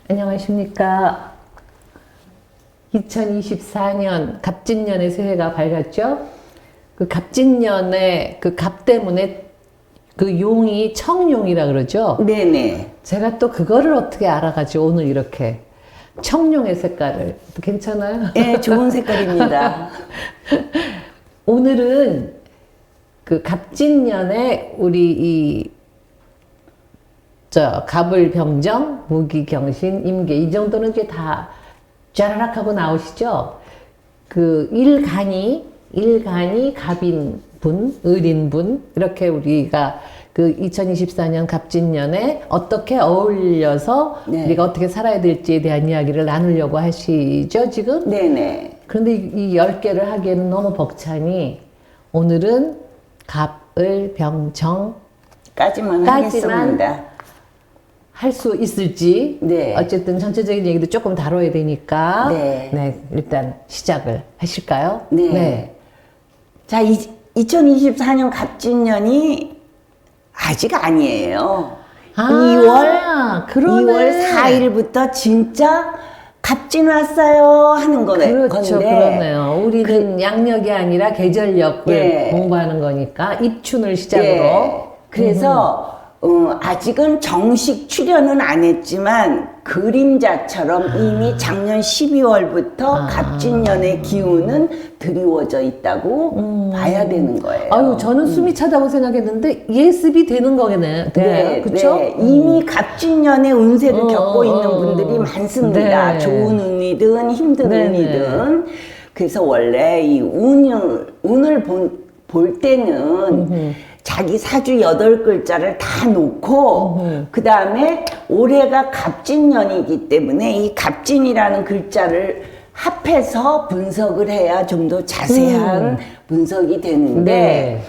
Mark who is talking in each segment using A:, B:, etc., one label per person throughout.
A: 안녕하십니까. 2024년 갑진년의 새해가 밝았죠. 그 갑진년의 그 갑 때문에 그 용이 청룡이라 그러죠.
B: 네네.
A: 제가 또 그거를 어떻게 알아가지고 오늘 이렇게 청룡의 색깔을 괜찮아요?
B: 네, 좋은 색깔입니다.
A: 오늘은 그 갑진년에 우리 갑을병정, 무기경신, 임계 이 정도는 이제 다 짜라락 하고 나오시죠. 그 일간이 갑인분, 을인분 이렇게 우리가 그 2024년 갑진년에 어떻게 어울려서
B: 네.
A: 우리가 어떻게 살아야 될지에 대한 이야기를 나누려고 하시죠, 지금?
B: 네네.
A: 그런데 이 10개를 하기에는 너무 벅차니 오늘은 갑을병정
B: 까지만
A: 까지만
B: 하겠습니다.
A: 할 수 있을지
B: 네.
A: 어쨌든 전체적인 얘기도 조금 다뤄야 되니까
B: 네.
A: 일단 시작을 하실까요?
B: 네. 자, 2024년 갑진년이 아직 아니에요. 2월
A: 그러네.
B: 4일부터 진짜 갑진 왔어요 하는
A: 그렇죠,
B: 건데.
A: 그러네요. 우리는 양력이 아니라 계절력을
B: 예.
A: 공부하는 거니까 입춘을 시작으로.
B: 예. 그래서 아직은 정식 출연은 안 했지만 그림자처럼 이미 작년 12월부터 갑진년의 기운은 드리워져 있다고 봐야 되는 거예요.
A: 아유, 저는 숨이 차다고 생각했는데 예습이 되는 거겠네.
B: 네,
A: 그렇죠?
B: 네. 이미 갑진년의 운세를 겪고 있는 분들이 많습니다.
A: 네.
B: 좋은 운이든 힘든
A: 네,
B: 운이든. 그래서 원래 이 운을 볼 때는 자기 사주 8글자를 다 놓고 그 다음에 올해가 갑진년이기 때문에 이 갑진이라는 글자를 합해서 분석을 해야 좀 더 자세한 분석이 되는데
A: 네.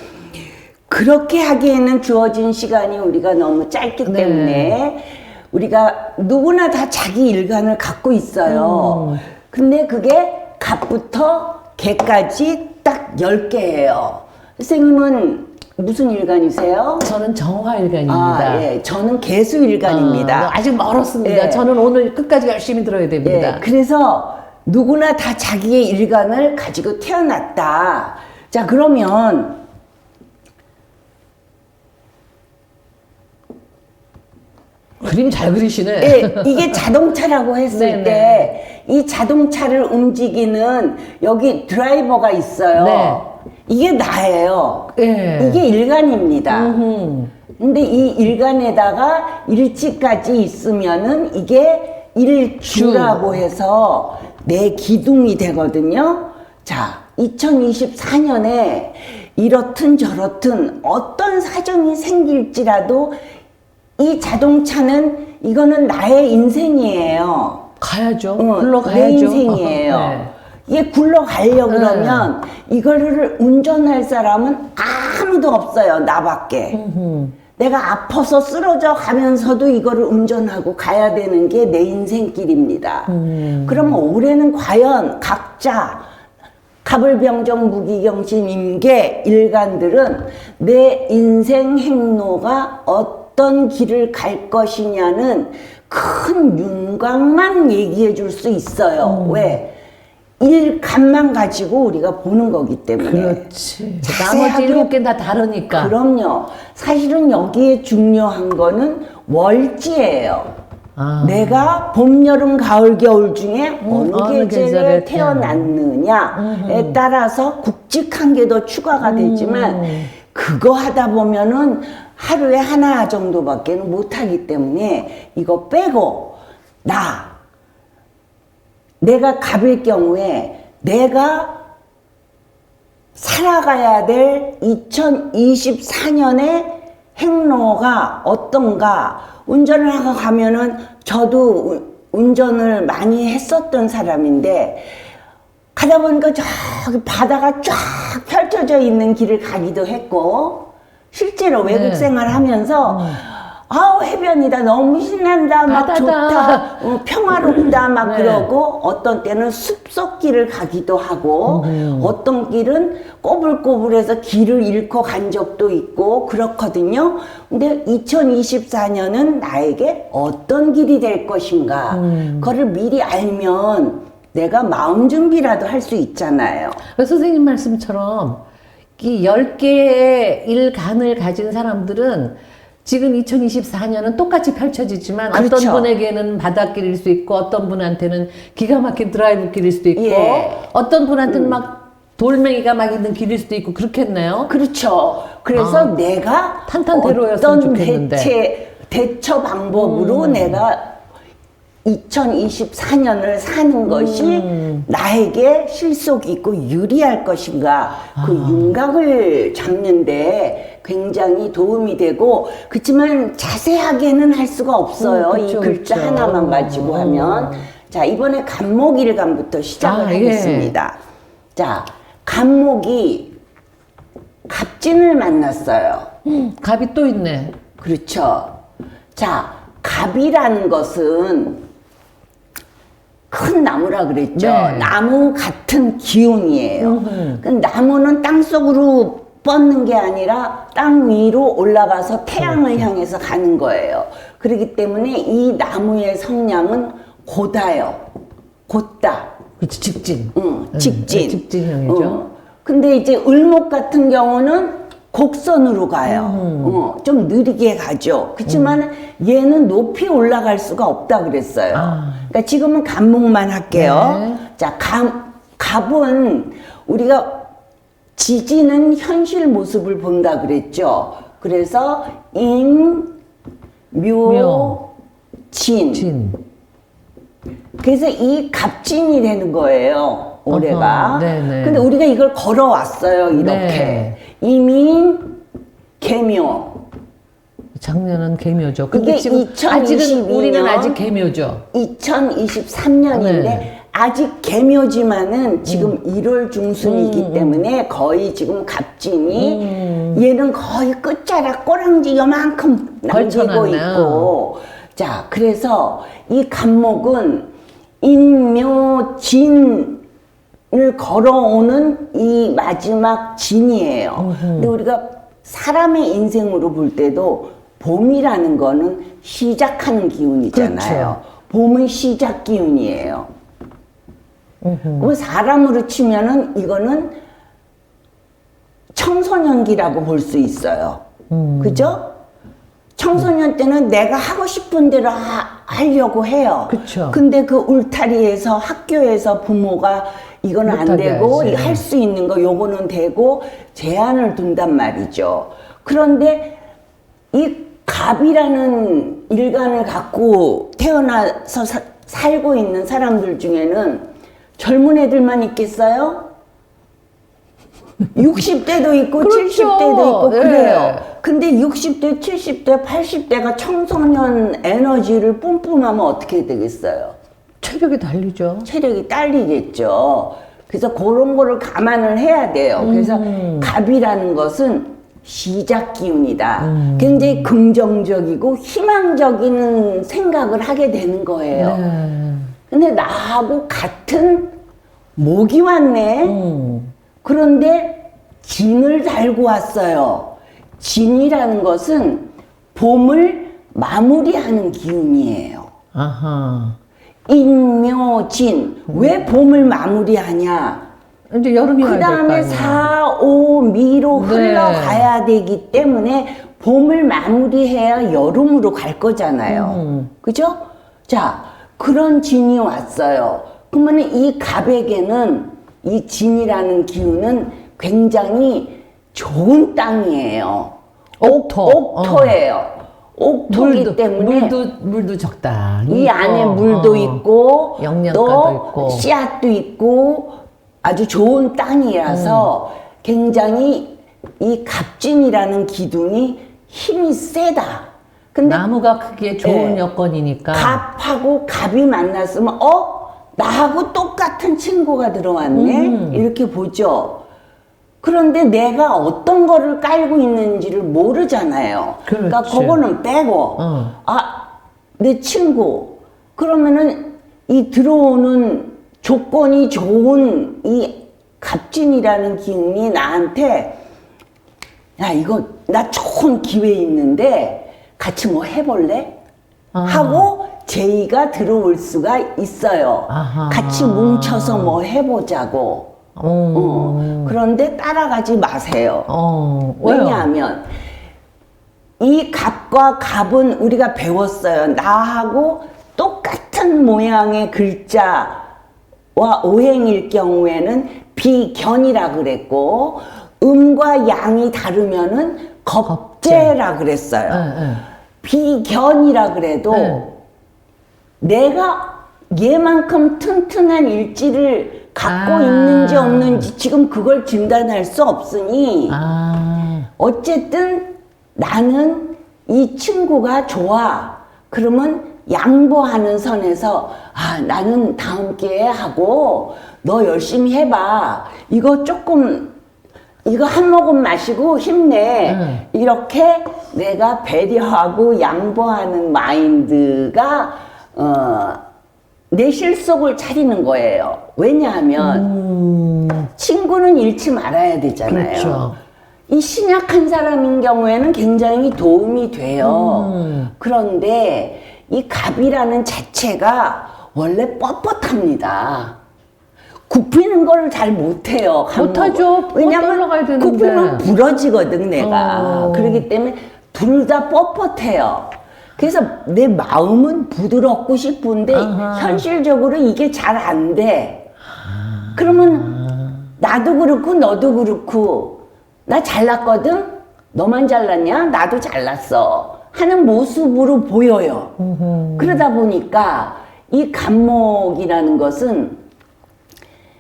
B: 그렇게 하기에는 주어진 시간이 우리가 너무 짧기 때문에 우리가 누구나 다 자기 일간을 갖고 있어요. 근데 그게 갑부터 개까지 딱 10개예요. 선생님은 무슨 일간이세요?
A: 저는 정화일간입니다.
B: 예. 저는 개수일간입니다.
A: 아직 멀었습니다.
B: 예.
A: 저는 오늘 끝까지 열심히 들어야 됩니다.
B: 예. 그래서 누구나 다 자기의 일간을 가지고 태어났다. 자, 그러면
A: 그림 잘 그리시네.
B: 예, 이게 자동차라고 했을
A: 네네.
B: 때 이 자동차를 움직이는 여기 드라이버가 있어요.
A: 네.
B: 이게 나예요.
A: 예.
B: 이게 일간입니다. 근데 이 일간에다가 일지까지 있으면은 이게 일주라고 해서 내 기둥이 되거든요. 자, 2024년에 이렇든 저렇든 어떤 사정이 생길지라도 이 자동차는 이거는 나의 인생이에요.
A: 가야죠.
B: 내
A: 굴러가야죠.
B: 인생이에요.
A: 네.
B: 이게 굴러가려고 그러면 이거를 운전할 사람은 아무도 없어요. 나밖에. 내가 아파서 쓰러져 가면서도 이거를 운전하고 가야 되는 게 내 인생길입니다. 그러면 올해는 과연 각자 갑을병정, 무기경신, 임계, 일간들은 내 인생 행로가 어떤 길을 갈 것이냐는 큰 윤곽만 얘기해 줄 수 있어요. 왜? 일간만 가지고 우리가 보는 거기 때문에.
A: 그렇지.
B: 자세하게
A: 나머지 7개는 다 다르니까.
B: 그럼요. 사실은 여기에 중요한 거는 월지예요. 내가 봄, 여름, 가을, 겨울 중에 어느 계절에 태어났느냐에 따라서 굵직한 게 더 추가가 되지만 그거 하다 보면은 하루에 하나 정도밖에 못 하기 때문에 이거 빼고 내가 갑일 경우에 내가 살아가야 될 2024년의 행로가 어떤가. 운전을 하고 가면은 저도 운전을 많이 했었던 사람인데 가다 보니까 저기 바다가 쫙 펼쳐져 있는 길을 가기도 했고 실제로 외국 생활 하면서 아우 해변이다 너무 신난다 막
A: 바다다.
B: 좋다 평화롭다 막
A: 네.
B: 그러고 어떤 때는 숲속길을 가기도 하고 어떤 길은 꼬불꼬불해서 길을 잃고 간 적도 있고 그렇거든요. 근데 2024년은 나에게 어떤 길이 될 것인가 그거를 미리 알면 내가 마음 준비라도 할 수 있잖아요.
A: 선생님 말씀처럼 이 10개의 일간을 가진 사람들은 지금 2024년은 똑같이 펼쳐지지만
B: 그렇죠.
A: 어떤 분에게는 바닷길일 수 있고 어떤 분한테는 기가 막힌 드라이브 길일 수도 있고
B: 예.
A: 어떤 분한테는 막 돌멩이가 막 있는 길일 수도 있고 그렇겠네요.
B: 그렇죠. 그래서 내가
A: 탄탄대로였으면
B: 어떤
A: 좋겠는데.
B: 대처 방법으로 내가 2024년을 사는 것이 나에게 실속 있고 유리할 것인가 그 윤곽을 잡는데 굉장히 도움이 되고 그렇지만 자세하게는 할 수가 없어요.
A: 그쵸,
B: 이 글자
A: 그쵸.
B: 하나만 가지고 하면 자 이번에 간목일간부터 시작을
A: 예.
B: 하겠습니다. 자 간목이 갑진을 만났어요.
A: 갑이 또 있네.
B: 그렇죠. 자, 갑이라는 것은 큰 나무라 그랬죠.
A: 네.
B: 나무 같은 기운이에요. 그 나무는 땅 속으로 뻗는 게 아니라 땅 위로 올라가서 태양을 향해서 가는 거예요. 그렇기 때문에 이 나무의 성향은 고다요. 곧다.
A: 그치, 직진.
B: 직진.
A: 직진형이죠.
B: 근데 이제 을목 같은 경우는 곡선으로 가요. 좀 느리게 가죠. 그렇지만 얘는 높이 올라갈 수가 없다 그랬어요. 그러니까 지금은 간목만 할게요.
A: 네.
B: 자, 갑은 우리가 지지는 현실 모습을 본다 그랬죠. 그래서 인, 묘, 진.
A: 진.
B: 그래서 이 갑진이 되는 거예요. 올해가.
A: 어허, 네네.
B: 근데 우리가 이걸 걸어왔어요. 이렇게.
A: 네.
B: 이민, 개묘.
A: 작년은 개묘죠. 근데
B: 이게
A: 지금
B: 2022년
A: 아직은 우리는 아직 개묘죠.
B: 2023년인데
A: 네.
B: 아직 개묘지만은 지금 1월 중순이기 때문에 거의 지금 갑진이 얘는 거의 끝자락 꼬랑지 요만큼 남기고
A: 걸쳐놨네요.
B: 있고 자 그래서 이 간목은 인묘진을 걸어오는 이 마지막 진이에요. 근데 우리가 사람의 인생으로 볼 때도 봄이라는 거는 시작하는 기운이잖아요.
A: 그렇죠.
B: 봄은 시작 기운이에요. 그 사람으로 치면은 이거는 청소년기라고 볼 수 있어요. 그죠? 청소년 때는 내가 하고 싶은 대로 하려고 해요.
A: 그쵸.
B: 근데 그 울타리에서 학교에서 부모가 이거는 안
A: 못하게
B: 되고
A: 하지.
B: 할 수 있는 거 요거는 되고 제한을 둔단 말이죠. 그런데 이 갑이라는 일간을 갖고 태어나서 살고 있는 사람들 중에는 젊은 애들만 있겠어요? 60대도 있고
A: 그렇죠.
B: 70대도 있고
A: 네.
B: 그래요. 근데 60대, 70대, 80대가 청소년 에너지를 뿜뿜하면 어떻게 되겠어요?
A: 체력이 달리죠.
B: 체력이 딸리겠죠. 그래서 그런 거를 감안을 해야 돼요. 그래서 갑이라는 것은 시작 기운이다. 굉장히 긍정적이고 희망적인 생각을 하게 되는 거예요.
A: 네.
B: 근데 나하고 같은 목이 왔네. 그런데 진을 달고 왔어요. 진이라는 것은 봄을 마무리하는 기운이에요.
A: 아하.
B: 인묘진. 왜 봄을 마무리하냐?
A: 이제 여름이 와야
B: 그
A: 될 거
B: 다음에
A: 아니에요.
B: 4, 5, 미로
A: 네.
B: 흘러가야 되기 때문에 봄을 마무리해야 여름으로 갈 거잖아요. 그죠? 자, 그런 진이 왔어요. 그러면 이 갑에게는 이 진이라는 기운은 굉장히 좋은 땅이에요.
A: 옥토.
B: 옥토예요. 옥토기 때문에
A: 물도 적당히
B: 이 안에 물도 있고
A: 영양가도
B: 또
A: 있고.
B: 씨앗도 있고 아주 좋은 땅이라서 굉장히 이 갑진이라는 기둥이 힘이 세다. 근데
A: 나무가 크기에 좋은
B: 예.
A: 여건이니까.
B: 갑하고 갑이 만났으면 나하고 똑같은 친구가 들어왔네 이렇게 보죠. 그런데 내가 어떤 거를 깔고 있는지를 모르잖아요. 그러니까
A: 그렇지.
B: 그거는 빼고, 내 친구. 그러면은 이 들어오는 조건이 좋은 이 갑진이라는 기운이 나한테, 야, 이거 나 좋은 기회 있는데 같이 뭐 해볼래? 하고 제의가 들어올 수가 있어요.
A: 아하.
B: 같이 뭉쳐서 뭐 해보자고. 그런데 따라가지 마세요.
A: 왜요?
B: 왜냐하면 이 갑과 갑은 우리가 배웠어요. 나하고 똑같은 모양의 글자와 오행일 경우에는 비견이라 그랬고, 음과 양이 다르면은 겁재라 그랬어요. 비견이라 그래도 내가 얘만큼 튼튼한 일지를 갖고 있는지 없는지 지금 그걸 진단할 수 없으니 어쨌든 나는 이 친구가 좋아. 그러면 양보하는 선에서 나는 다음 기회에 하고 너 열심히 해봐. 이거 한 모금 마시고 힘내. 이렇게 내가 배려하고 양보하는 마인드가 내 실속을 차리는 거예요. 왜냐하면 친구는 잃지 말아야 되잖아요.
A: 그렇죠.
B: 이 신약한 사람인 경우에는 굉장히 도움이 돼요. 그런데 이 갑이라는 자체가 원래 뻣뻣합니다. 굽히는 걸 잘 못해요.
A: 못하죠.
B: 왜냐면
A: 올라가야 되는데.
B: 굽히면 부러지거든 내가. 그렇기 때문에 둘 다 뻣뻣해요. 그래서 내 마음은 부드럽고 싶은데 현실적으로 이게 잘 안 돼. 그러면 나도 그렇고 너도 그렇고 나 잘났거든? 너만 잘났냐? 나도 잘났어. 하는 모습으로 보여요. 그러다 보니까 이 갑목이라는 것은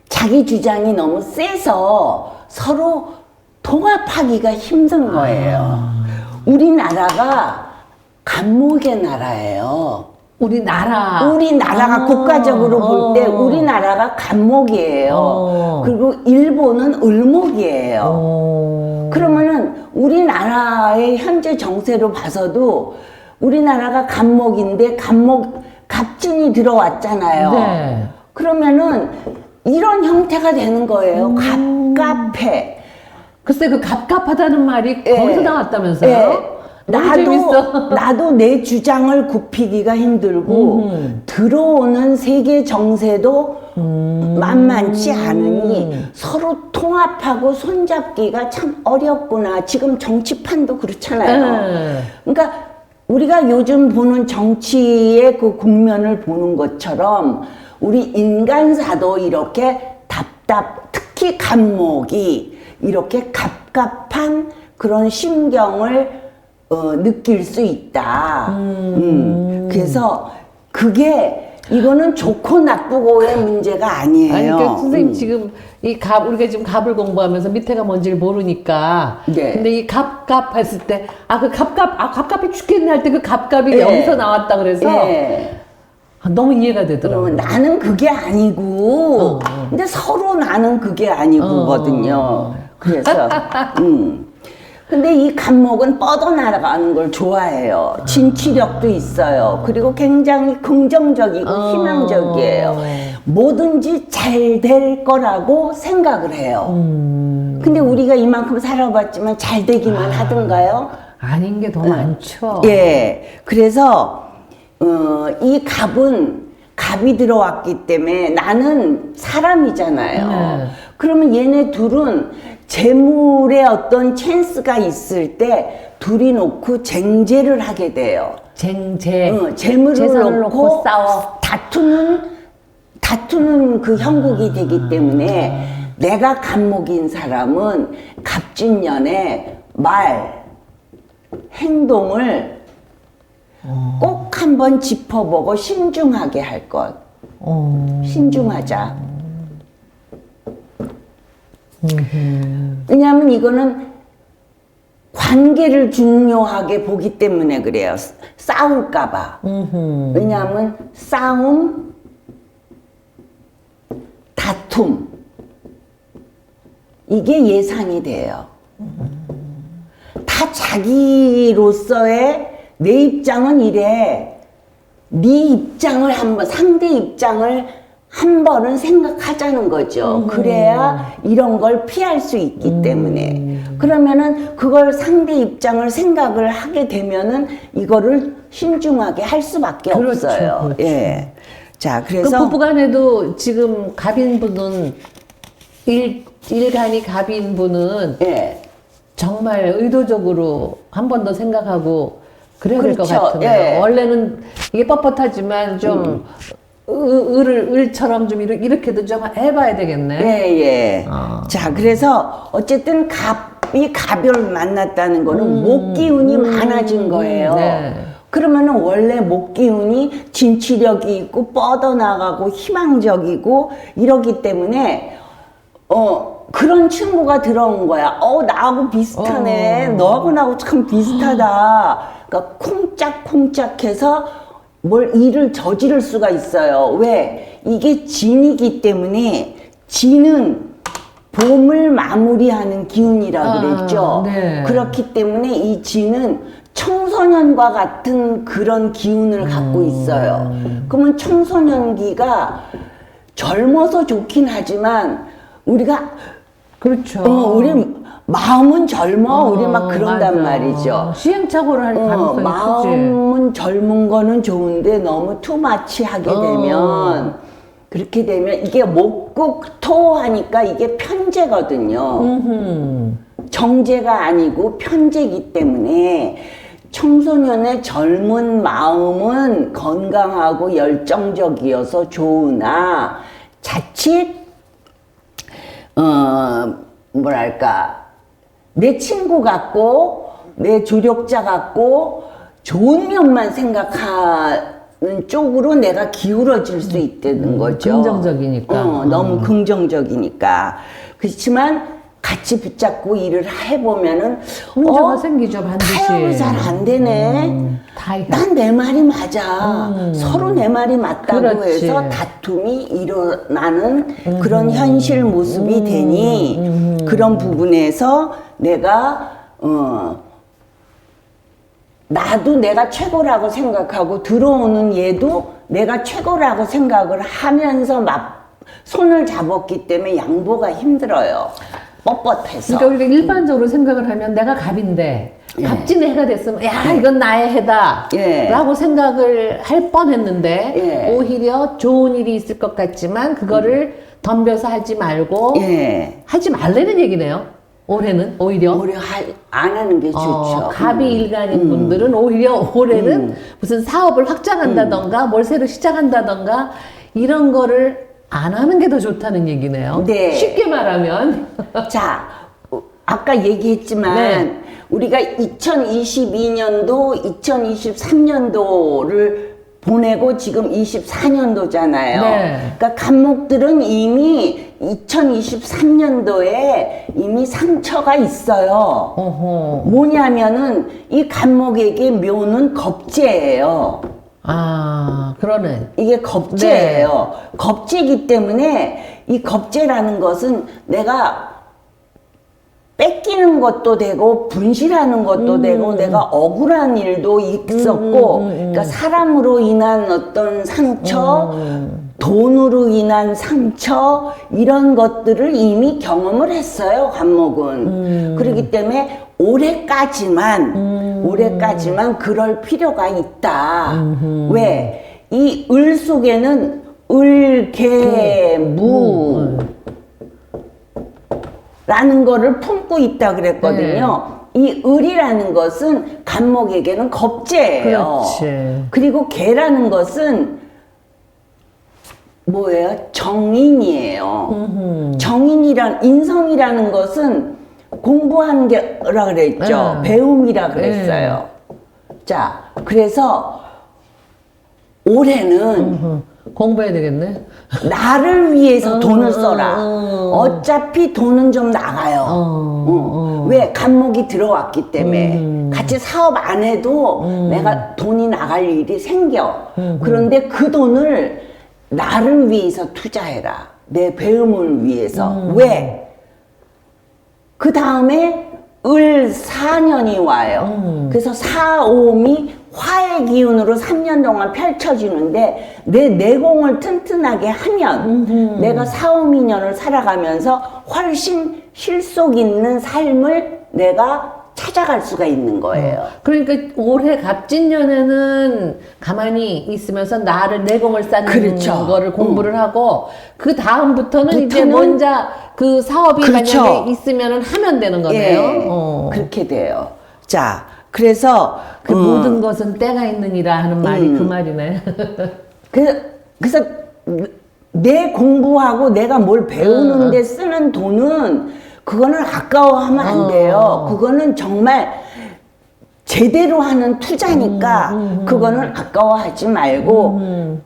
B: 자기 주장이 너무 세서 서로 통합하기가 힘든 거예요. 우리나라가 갑목의 나라예요. 우리나라가 국가적으로 볼 때 우리나라가 갑목이에요. 그리고 일본은 을목이에요. 그러면은 우리나라의 현재 정세로 봐서도 우리나라가 갑목인데 갑진이 들어왔잖아요.
A: 네.
B: 그러면은 이런 형태가 되는 거예요. 갑갑해.
A: 글쎄 그 갑갑하다는 말이 거기서 나왔다면서요? 너무
B: 나도
A: 재밌어.
B: 내 주장을 굽히기가 힘들고 들어오는 세계 정세도 만만치 않으니 서로 통합하고 손잡기가 참 어렵구나. 지금 정치판도 그렇잖아요. 그러니까 우리가 요즘 보는 정치의 그 국면을 보는 것처럼 우리 인간사도 이렇게 특히 갑목이 이렇게 갑갑한 그런 심경을 느낄 수 있다. 그래서 이거는 좋고 나쁘고의 문제가 아니에요.
A: 그러니까 선생님 지금 우리가 지금 갑을 공부하면서 밑에가 뭔지를 모르니까.
B: 네.
A: 근데 이 갑갑 했을 때, 갑갑이 죽겠네 할 때 그 갑갑이 여기서 나왔다 그래서. 너무 이해가 되더라고요.
B: 나는 그게 아니고, 근데 서로 나는 그게 아니고거든요. 그래서, 근데 이 갑목은 뻗어나가는 걸 좋아해요. 진취력도 있어요. 그리고 굉장히 긍정적이고 희망적이에요. 뭐든지 잘 될 거라고 생각을 해요. 근데 우리가 이만큼 살아봤지만 잘 되기만 하던가요?
A: 아닌 게 더 많죠.
B: 예. 그래서 이 갑이 들어왔기 때문에 나는 사람이잖아요. 그러면 얘네 둘은 재물의 어떤 찬스가 있을 때 둘이 놓고 쟁제를 하게 돼요. 재물을 놓고 싸워. 다투는 그 형국이 되기 때문에 내가 갑목인 사람은 갑진년의 행동을 꼭 한번 짚어보고 신중하게 할 것. 신중하자. 왜냐하면 이거는 관계를 중요하게 보기 때문에 그래요. 싸울까봐. 왜냐하면 싸움, 다툼, 이게 예상이 돼요. 다 자기로서의 내 입장은 이래. 네 입장을 한번, 상대 입장을 한 번은 생각하자는 거죠. 그래야 이런 걸 피할 수 있기 때문에. 그러면은 그걸 상대 입장을 생각을 하게 되면은 이거를 신중하게 할 수밖에
A: 그렇죠,
B: 없어요.
A: 그렇죠.
B: 예. 자,
A: 그
B: 그래서
A: 부부간에도 지금 갑인분은 일간이 갑인분은
B: 예.
A: 정말 의도적으로 한 번 더 생각하고 그래야 될 것
B: 그렇죠.
A: 같은데요.
B: 예.
A: 원래는 이게 뻣뻣하지만 좀 을처럼 좀 이렇게도 좀 해봐야 되겠네.
B: 예, 예.
A: 아.
B: 자, 그래서 어쨌든 갑이 갑을 만났다는 거는 목 기운이 많아진 거예요.
A: 네.
B: 그러면은 원래 목 기운이 진취력이 있고 뻗어나가고 희망적이고 이러기 때문에 그런 친구가 들어온 거야. 나하고 비슷하네. 너하고 나하고 참 비슷하다. 그러니까 콩짝콩짝해서 뭘 일을 저지를 수가 있어요. 왜? 이게 진이기 때문에 진은 봄을 마무리하는 기운이라 그랬죠.
A: 네.
B: 그렇기 때문에 이 진은 청소년과 같은 그런 기운을 갖고 있어요. 그러면 청소년기가 젊어서 좋긴 하지만 우리가
A: 그렇죠.
B: 우리 마음은 젊어. 우리 막 그런단
A: 맞아.
B: 말이죠.
A: 시행착오를 할 가능성이 크지.
B: 마음은 젊은 거는 좋은데 너무 투마치 하게 되면 그렇게 되면 이게 목국토 하니까 이게 편제거든요. 정제가 아니고 편제이기 때문에 청소년의 젊은 마음은 건강하고 열정적이어서 좋으나 자칫 뭐랄까 내 친구 같고 내 조력자 같고 좋은 면만 생각하는 쪽으로 내가 기울어질 수 있다는 거죠.
A: 긍정적이니까.
B: 너무 긍정적이니까. 그렇지만 같이 붙잡고 일을 해보면은
A: 문제가 생기죠, 반드시.
B: 타협이 잘 안 되네.
A: 타협.
B: 난 내 말이 맞아. 서로 내 말이 맞다고
A: 그렇지.
B: 해서 다툼이 일어나는 그런 현실 모습이 되니 그런 부분에서 내가 나도 내가 최고라고 생각하고 들어오는 얘도 내가 최고라고 생각을 하면서 손을 잡았기 때문에 양보가 힘들어요. 뻣뻣해서.
A: 그러니까 우리가 일반적으로 생각을 하면 내가 갑인데 갑진의 해가 됐으면 야 이건 나의 해다 라고 생각을 할 뻔했는데 오히려 좋은 일이 있을 것 같지만 그거를 덤벼서 하지 말고 하지 말라는 얘기네요. 올해는 오히려
B: 안 하는 게 좋죠.
A: 갑이 일간인 분들은 오히려 올해는 무슨 사업을 확장한다던가 뭘 새로 시작한다던가 이런 거를 안 하는 게 더 좋다는 얘기네요.
B: 네.
A: 쉽게 말하면.
B: 자, 아까 얘기했지만 우리가 2022년도, 2023년도를 보내고 지금 24년도잖아요. 그러니까 간목들은 이미 2023년도에 이미 상처가 있어요. 뭐냐면은 이 간목에게 묘는 겁재예요.
A: 그러네.
B: 이게 겁재예요. 겁재이기 때문에 이 겁재라는 것은 내가 뺏기는 것도 되고 분실하는 것도 되고 내가 억울한 일도 있었고 그러니까 사람으로 인한 어떤 상처 돈으로 인한 상처 이런 것들을 이미 경험을 했어요. 간목은. 그렇기 때문에 올해까지만 그럴 필요가 있다. 왜? 이 을 속에는 을, 개, 무 라는 거를 품고 있다 그랬거든요. 이 을이라는 것은 간목에게는 겁재예요.
A: 그렇지.
B: 그리고 개라는 것은 뭐예요? 정인이에요. 인성이라는 것은 공부하는 게라 그랬죠. 배움이라 그랬어요. 자, 그래서 올해는
A: 공부해야 되겠네.
B: 나를 위해서 돈을 써라. 어차피 돈은 좀 나가요. 왜? 간목이 들어왔기 때문에. 같이 사업 안 해도 내가 돈이 나갈 일이 생겨. 그런데 그 돈을 나를 위해서 투자해라. 내 배움을 위해서. 왜? 그 다음에 을 4년이 와요. 그래서 4, 5이 화의 기운으로 3년 동안 펼쳐지는데 내 내공을 튼튼하게 하면 내가 4, 5, 2년을 살아가면서 훨씬 실속 있는 삶을 내가 찾아갈 수가 있는 거예요.
A: 그러니까 올해 갑진년에는 가만히 있으면서 나를 내공을 쌓는
B: 그렇죠.
A: 거를 공부를 하고 그 다음부터는 이제 먼저 그 사업이
B: 그렇죠.
A: 만약에 있으면 하면 되는 거네요.
B: 예, 그렇게 돼요. 자, 그래서
A: 그 모든 것은 때가 있느니라 하는 말이 그 말이네.
B: 그래서 내 공부하고 내가 뭘 배우는데 쓰는 돈은 그거는 아까워하면 안 돼요. 그거는 정말 제대로 하는 투자니까 그거는 아까워하지 말고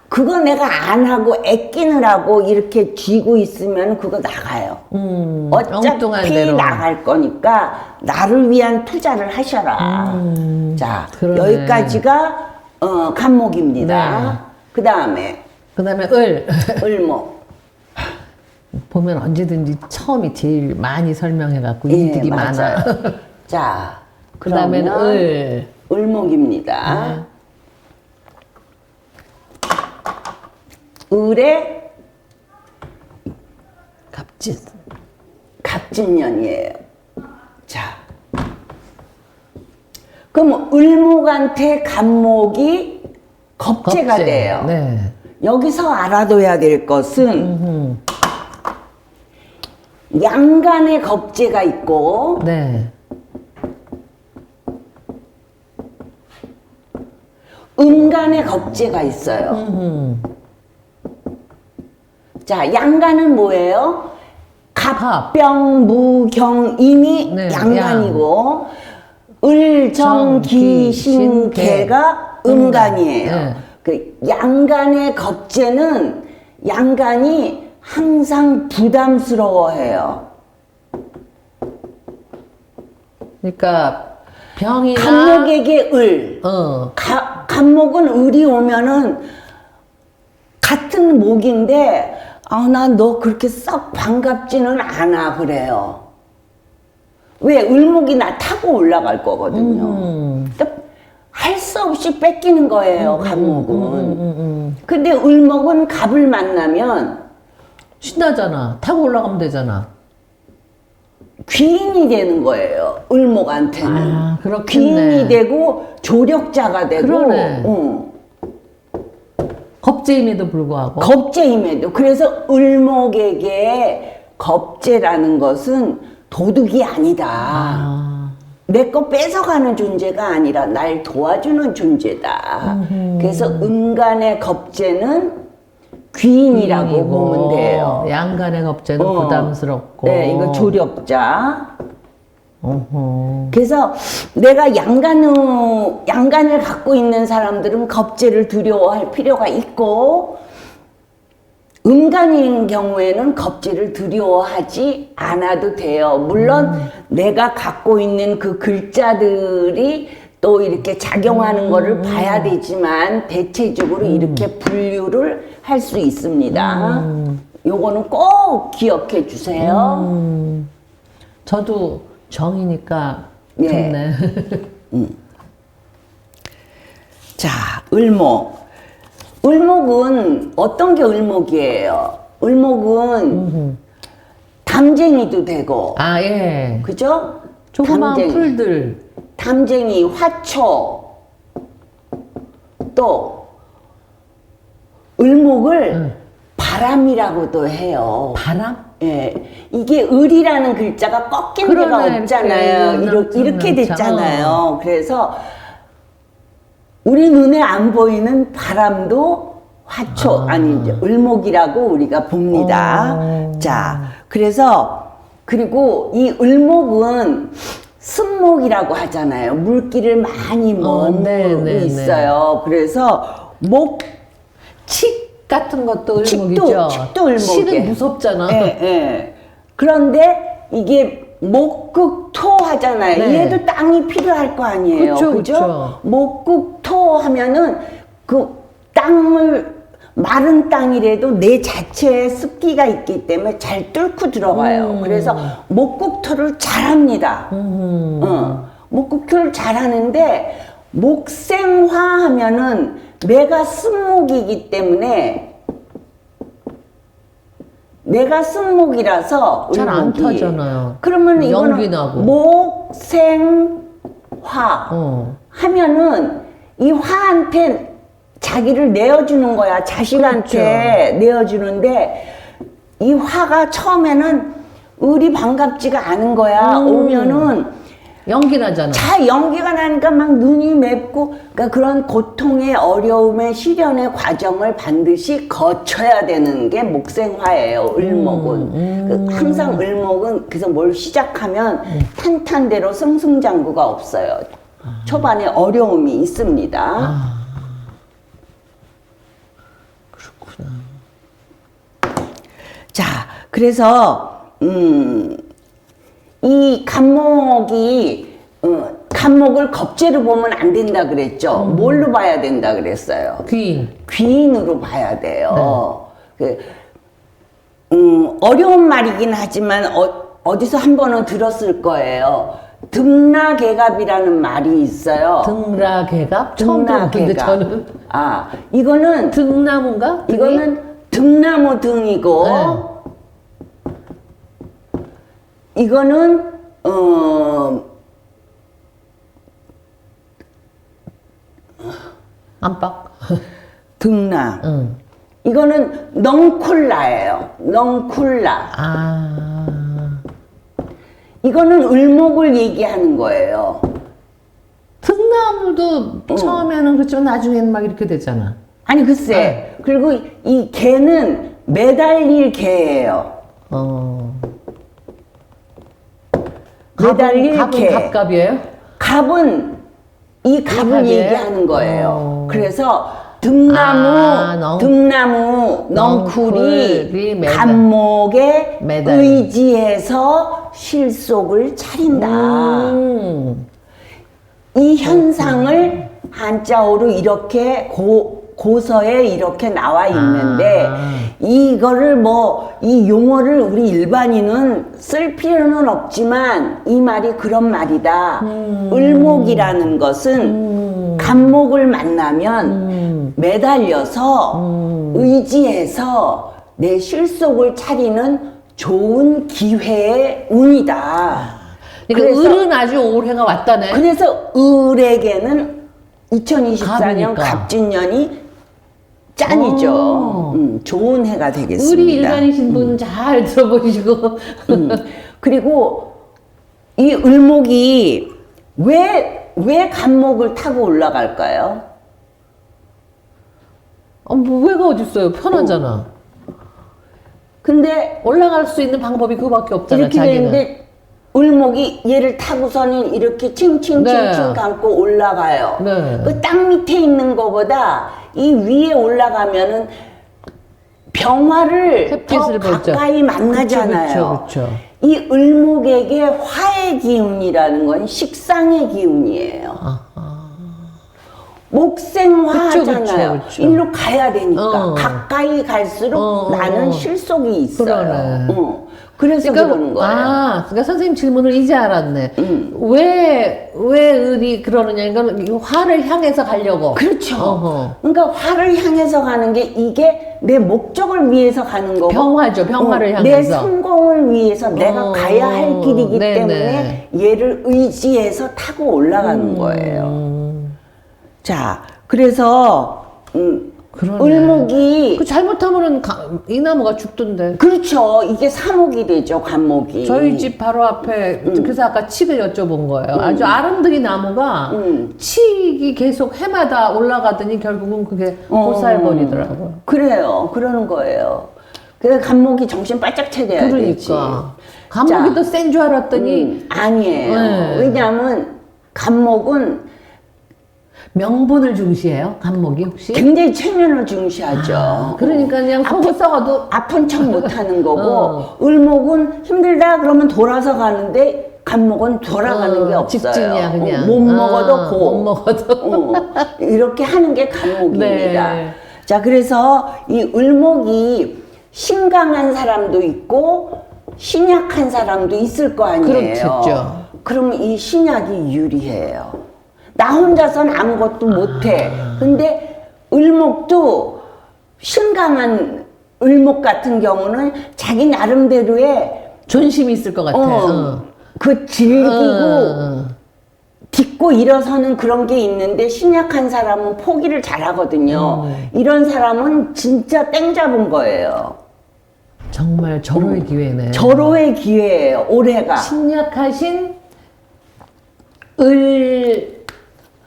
B: 그거 내가 안 하고 애끼느라고 이렇게 쥐고 있으면 그거 나가요. 어차피 나갈 거니까 나를 위한 투자를 하셔라. 자, 그러네. 여기까지가 간목입니다. 네. 그 다음에 을목.
A: 보면 언제든지 처음이 제일 많이 설명해갖고 이득이 많아.
B: 자,
A: 그 다음에는
B: 을목입니다. 을의 갑진년이에요. 자, 그럼 을목한테 갑목이 겁재가 돼요.
A: 네.
B: 여기서 알아둬야 될 것은 양간의 겁재가 있고
A: 네.
B: 음간의 겁재가 있어요. 자, 양간은 뭐예요? 갑병무경임이
A: 네,
B: 양간이고 을정기신개가 음간이에요.
A: 네.
B: 그 양간의 겁재는 양간이 항상 부담스러워해요.
A: 그러니까 병이나
B: 간목에게 을. 간목은 을이 오면은 같은 목인데 난 너 그렇게 썩 반갑지는 않아 그래요. 왜? 을목이 나 타고 올라갈 거거든요. 할 수 없이 뺏기는 거예요. 간목은. 근데 을목은 갑을 만나면
A: 신나잖아. 타고 올라가면 되잖아.
B: 귀인이 되는 거예요. 을목한테는.
A: 그렇겠네.
B: 귀인이 되고 조력자가 되고.
A: 그러네. 겁재임에도 불구하고.
B: 겁재임에도. 그래서 을목에게 겁재라는 것은 도둑이 아니다. 내 거 뺏어가는 존재가 아니라 날 도와주는 존재다. 그래서 음간의 겁재는 귀인이라고 보면 돼요.
A: 양간의 겁재는 부담스럽고.
B: 네, 이거 조력자. 그래서 내가 양간을 갖고 있는 사람들은 겁재를 두려워할 필요가 있고 음간인 경우에는 겁재를 두려워하지 않아도 돼요. 물론 내가 갖고 있는 그 글자들이 또 이렇게 작용하는 거를 봐야 되지만 대체적으로 이렇게 분류를 할 수 있습니다. 요거는 꼭 기억해 주세요.
A: 저도 정이니까 좋네.
B: 자, 을목. 을목은 어떤 게 을목이에요? 을목은 담쟁이도 되고.
A: 예.
B: 그죠?
A: 조그마한 풀들.
B: 담쟁이, 화초. 또 을목을 바람이라고도 해요.
A: 바람?
B: 예. 이게 을이라는 글자가 꺾인 데가 없잖아요. 이렇게 됐잖아요. 그래서 우리 눈에 안 보이는 바람도 화초, 이제 을목이라고 우리가 봅니다. 자, 그리고 이 을목은 습목이라고 하잖아요. 물기를 많이 머무르고 있어요. 그래서
A: 칡 같은 것도 을목이죠.
B: 칡도 을목이에요.
A: 칡은 무섭잖아.
B: 그런데 이게 목극토 하잖아요. 얘도 땅이 필요할 거 아니에요. 그죠? 목극토 하면은 그 땅을 마른 땅이라도 내 자체에 습기가 있기 때문에 잘 뚫고 들어가요. 그래서 목국토를 잘합니다. 목국토를 잘하는데 목생화 하면은 내가 쓴목이기 때문에 내가 쓴목이라서
A: 잘 안 타잖아요.
B: 그러면
A: 연기
B: 이거는
A: 나고.
B: 목생화 하면은 이 화한테 자기를 내어주는 거야. 자식한테 내어주는데 이 화가 처음에는 을이 반갑지가 않은 거야. 오면은
A: 연기 나잖아.
B: 연기가 나니까 막 눈이 맵고, 그러니까 그런 고통의 어려움의 시련의 과정을 반드시 거쳐야 되는 게 목생화예요. 을목은. 항상 을목은 그래서 뭘 시작하면 탄탄대로 승승장구가 없어요. 초반에 어려움이 있습니다.
A: 그렇구나.
B: 자, 그래서 이 간목이 간목을 겁재로 보면 안 된다 그랬죠. 뭘로 봐야 된다 그랬어요?
A: 귀인.
B: 귀인으로 봐야 돼요. 어려운 말이긴 하지만 어디서 한 번은 들었을 거예요. 등라개갑이라는 말이 있어요.
A: 등라개갑? 처음 들었는데 저는.
B: 이거는
A: 등나무인가? 등이?
B: 이거는 등나무 등이고 이거는
A: 안팎.
B: 등나. 이거는 넝쿨라예요. 넝쿨라. 이거는 을목을 얘기하는 거예요.
A: 등나무도 처음에는 그렇지만 나중에는 막 이렇게 되잖아.
B: 아니 글쎄. 그리고 이 개는 매달릴 개예요. 매달릴 개.
A: 갑은 갑갑이에요?
B: 갑은 이 갑을 얘기하는 거예요. 그래서 등나무, 넝쿨이 갑목에 의지해서 실속을 차린다. 이 현상을 한자어로 이렇게 고서에 이렇게 나와 있는데 이거를 이 용어를 우리 일반인은 쓸 필요는 없지만 이 말이 그런 말이다. 을목이라는 것은 갑목을 만나면 매달려서 의지해서 내 실속을 차리는 좋은 기회의 운이다.
A: 그러니까 을은 아주 올해가 왔다네.
B: 그래서 을에게는 2024년
A: 갑이니까.
B: 갑진년이 짠이죠. 좋은 해가 되겠습니다.
A: 을이 일간이신 분 잘 들어보시고.
B: 그리고 이 을목이 왜 갑목을 타고 올라갈까요?
A: 뭐 왜가 어딨어요? 편하잖아.
B: 근데
A: 올라갈 수 있는 방법이 그거밖에 없잖아.
B: 이렇게
A: 자기는.
B: 되는데 을목이 얘를 타고서는 이렇게 칭칭칭칭 감고 올라가요. 그 땅 밑에 있는 거보다 이 위에 올라가면은 병화를 더 가까이 만나잖아요.
A: 그쵸.
B: 이 을목에게 화의 기운이라는 건 식상의 기운이에요. 목생화 하잖아요. 일로 가야 되니까 가까이 갈수록 나는 실속이 있어요. 그래서 그러는 거예요.
A: 그러니까 선생님 질문을 이제 알았네. 왜 을이 그러느냐. 이건 화를 향해서 가려고.
B: 그렇죠. 그러니까 화를 향해서 가는 게 이게 내 목적을 위해서 가는 거고.
A: 병화죠. 병화를 향해서.
B: 내 성공을 위해서 내가 가야 할 길이기 때문에 얘를 의지해서 타고 올라가는 거예요. 자, 그래서 을목이
A: 잘못하면은 이 나무가 죽던데.
B: 그렇죠. 이게 사목이 되죠. 간목이.
A: 저희 집 바로 앞에 그래서 아까 칡을 여쭤본 거예요. 아주 아름드리 나무가 칡이 계속 해마다 올라가더니 결국은 그게 보살버리더라고요.
B: 그래요. 그러는 거예요. 그래서 간목이 정신 바짝 차려야 되지.
A: 간목이 더 센 줄 알았더니
B: 아니에요. 왜냐하면 간목은
A: 명분을 중시해요? 간목이 혹시?
B: 굉장히 체면을 중시하죠.
A: 그러니까 그냥 속을 썩어도
B: 아픈 척 못하는 거고 을목은 힘들다 그러면 돌아서 가는데 간목은 돌아가는 게 없어요.
A: 직진이야 그냥.
B: 못 먹어도
A: 못 먹어도
B: 이렇게 하는 게 간목입니다. 자, 그래서 이 을목이 신강한 사람도 있고 신약한 사람도 있을 거 아니에요.
A: 그렇겠죠.
B: 그럼 이 신약이 유리해요. 나 혼자선 아무것도 못해. 근데 을목도 신강한 을목 같은 경우는 자기 나름대로의
A: 존심이 있을 것 같아.
B: 그 즐기고 딛고 일어서는 그런 게 있는데 신약한 사람은 포기를 잘하거든요. 이런 사람은 진짜 땡 잡은 거예요.
A: 정말 절호의 기회네.
B: 절호의 기회예요. 올해가.
A: 신약하신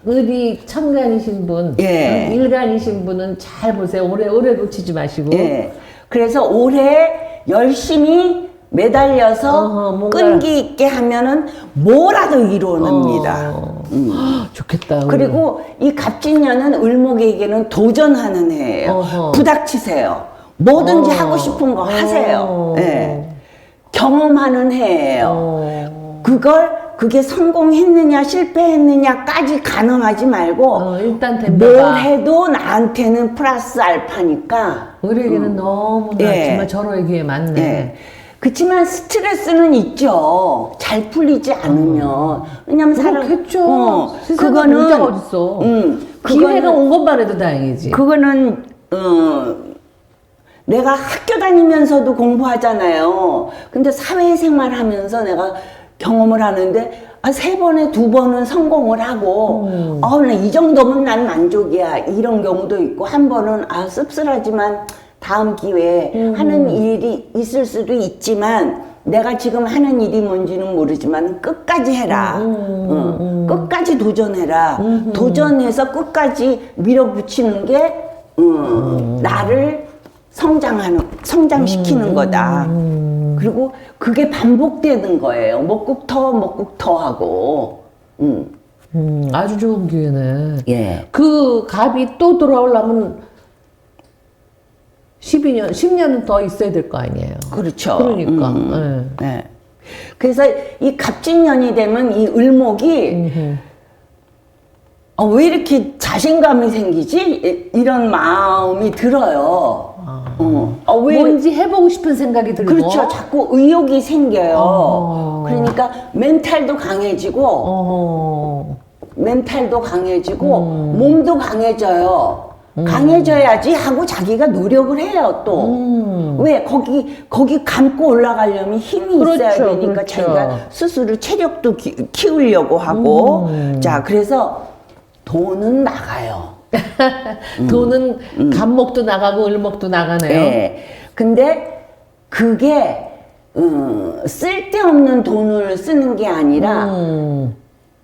A: 을이 천간이신 분,
B: 예.
A: 일간이신 분은 잘 보세요. 오래 놓치지 마시고.
B: 예. 그래서 올해 열심히 매달려서 끈기 있게 하면은 뭐라도 이루어냅니다.
A: 좋겠다.
B: 그리고 이 갑진년은 을목에게는 도전하는 해예요. 부닥치세요. 뭐든지 하고 싶은 거 하세요. 예. 경험하는 해예요. 그게 성공했느냐 실패했느냐까지 가늠하지 말고
A: 일단
B: 뭘 해도 나한테는 플러스 알파니까
A: 우리에게는 너무나 정말 절호의 기회 많네.
B: 예. 그렇지만 스트레스는 있죠. 잘 풀리지 않으면. 왜냐면
A: 그렇겠죠.
B: 그거는
A: 어딨어. 기회가 온 것만 해도 다행이지.
B: 그거는 내가 학교 다니면서도 공부하잖아요. 근데 사회생활 하면서 내가 경험을 하는데 3번에 2번은 성공을 하고 이 정도면 난 만족이야 이런 경우도 있고 한 번은 씁쓸하지만 다음 기회에 하는 일이 있을 수도 있지만 내가 지금 하는 일이 뭔지는 모르지만 끝까지 해라. 끝까지 도전해라. 도전해서 끝까지 밀어붙이는 게 나를 성장시키는 거다. 그리고 그게 반복되는 거예요. 먹국터 하고.
A: 아주 좋은 기회네.
B: 예.
A: 그 갑이 또 돌아오려면 10년은 더 있어야 될 거 아니에요.
B: 그렇죠.
A: 그러니까.
B: 네. 그래서 이 갑진년이 되면 이 을목이 왜 이렇게 자신감이 생기지? 이런 마음이 들어요. 왜
A: 뭔지 해보고 싶은 생각이 들고.
B: 그렇죠. 자꾸 의욕이 생겨요. 그러니까 멘탈도 강해지고 몸도 강해져요. 강해져야지 하고 자기가 노력을 해요, 또. 왜? 거기 감고 올라가려면 힘이 있어야 되니까 자기가 스스로 체력도 키우려고 하고. 자, 그래서 돈은 나가요.
A: 돈은 갑목도 나가고 을목도 나가네요.
B: 네. 근데 그게 쓸데없는 돈을 쓰는 게 아니라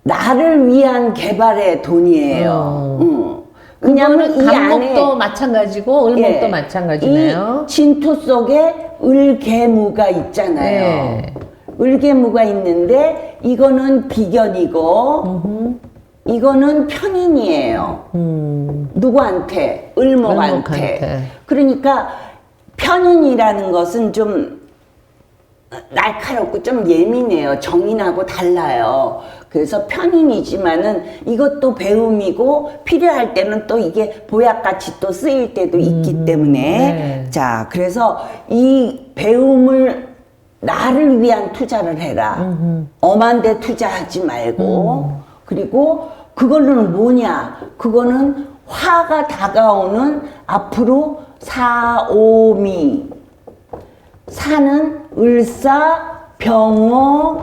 B: 나를 위한 개발의 돈이에요.
A: 왜냐하면 이 갑목도 마찬가지고 을목도 마찬가지네요.
B: 이 진토 속에 을개무가 있잖아요.
A: 네.
B: 을개무가 있는데 이거는 비견이고 이거는 편인이에요. 누구한테? 을목한테. 그러니까 편인이라는 것은 좀 날카롭고 좀 예민해요. 정인하고 달라요. 그래서 편인이지만은 이것도 배움이고 필요할 때는 또 이게 보약같이 또 쓰일 때도 있기 때문에
A: 네.
B: 자, 그래서 이 배움을 나를 위한 투자를 해라. 엄한 데 투자하지 말고 그리고 그거는 뭐냐? 그거는 화가 다가오는 앞으로 사오미. 사는 을사, 병호,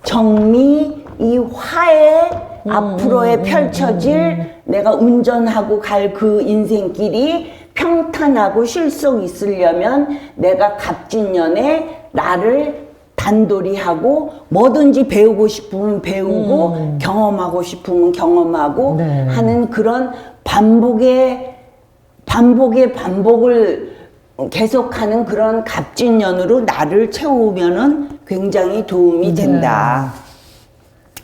B: 정미, 이 화에 앞으로에 펼쳐질 내가 운전하고 갈 그 인생길이 평탄하고 실속 있으려면 내가 갑진년에 나를 단돌이 하고 뭐든지 배우고 싶으면 배우고 경험하고 싶으면 경험하고
A: 네.
B: 하는 그런 반복을 계속하는 그런 갑진년으로 나를 채우면은 굉장히 도움이 된다.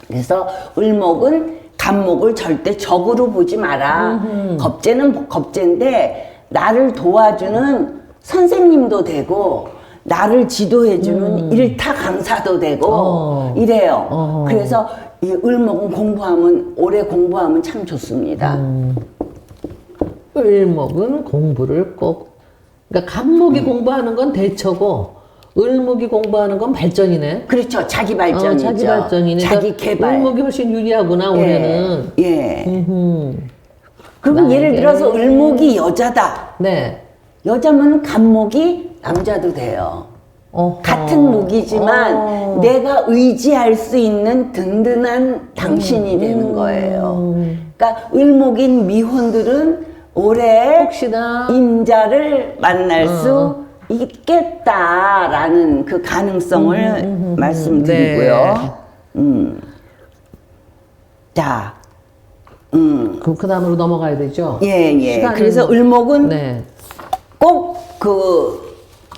B: 그래서 을목은 갑목을 절대 적으로 보지 마라. 겁재는 겁재인데 나를 도와주는 선생님도 되고 나를 지도해주는 일타 강사도 되고 이래요. 그래서 이 을목은 오래 공부하면 참 좋습니다.
A: 을목은 공부를 꼭. 그러니까 갑목이 공부하는 건 대처고 을목이 공부하는 건 발전이네.
B: 그렇죠. 자기 발전이죠.
A: 자기 발전이네.
B: 자기 개발.
A: 을목이 훨씬 유리하구나 올해는.
B: 예. 그럼 예를 들어서 을목이 여자다.
A: 네.
B: 여자면 갑목이 남자도 돼요. 같은 목이지만 내가 의지할 수 있는 든든한 당신이 되는 거예요. 그러니까 을목인 미혼들은 올해
A: 혹시나
B: 임자를 만날 수 있겠다라는 그 가능성을 말씀드리고요.
A: 네.
B: 자,
A: 그럼 그 다음으로 넘어가야 되죠?
B: 예. 그래서 을목은
A: 네.
B: 꼭 그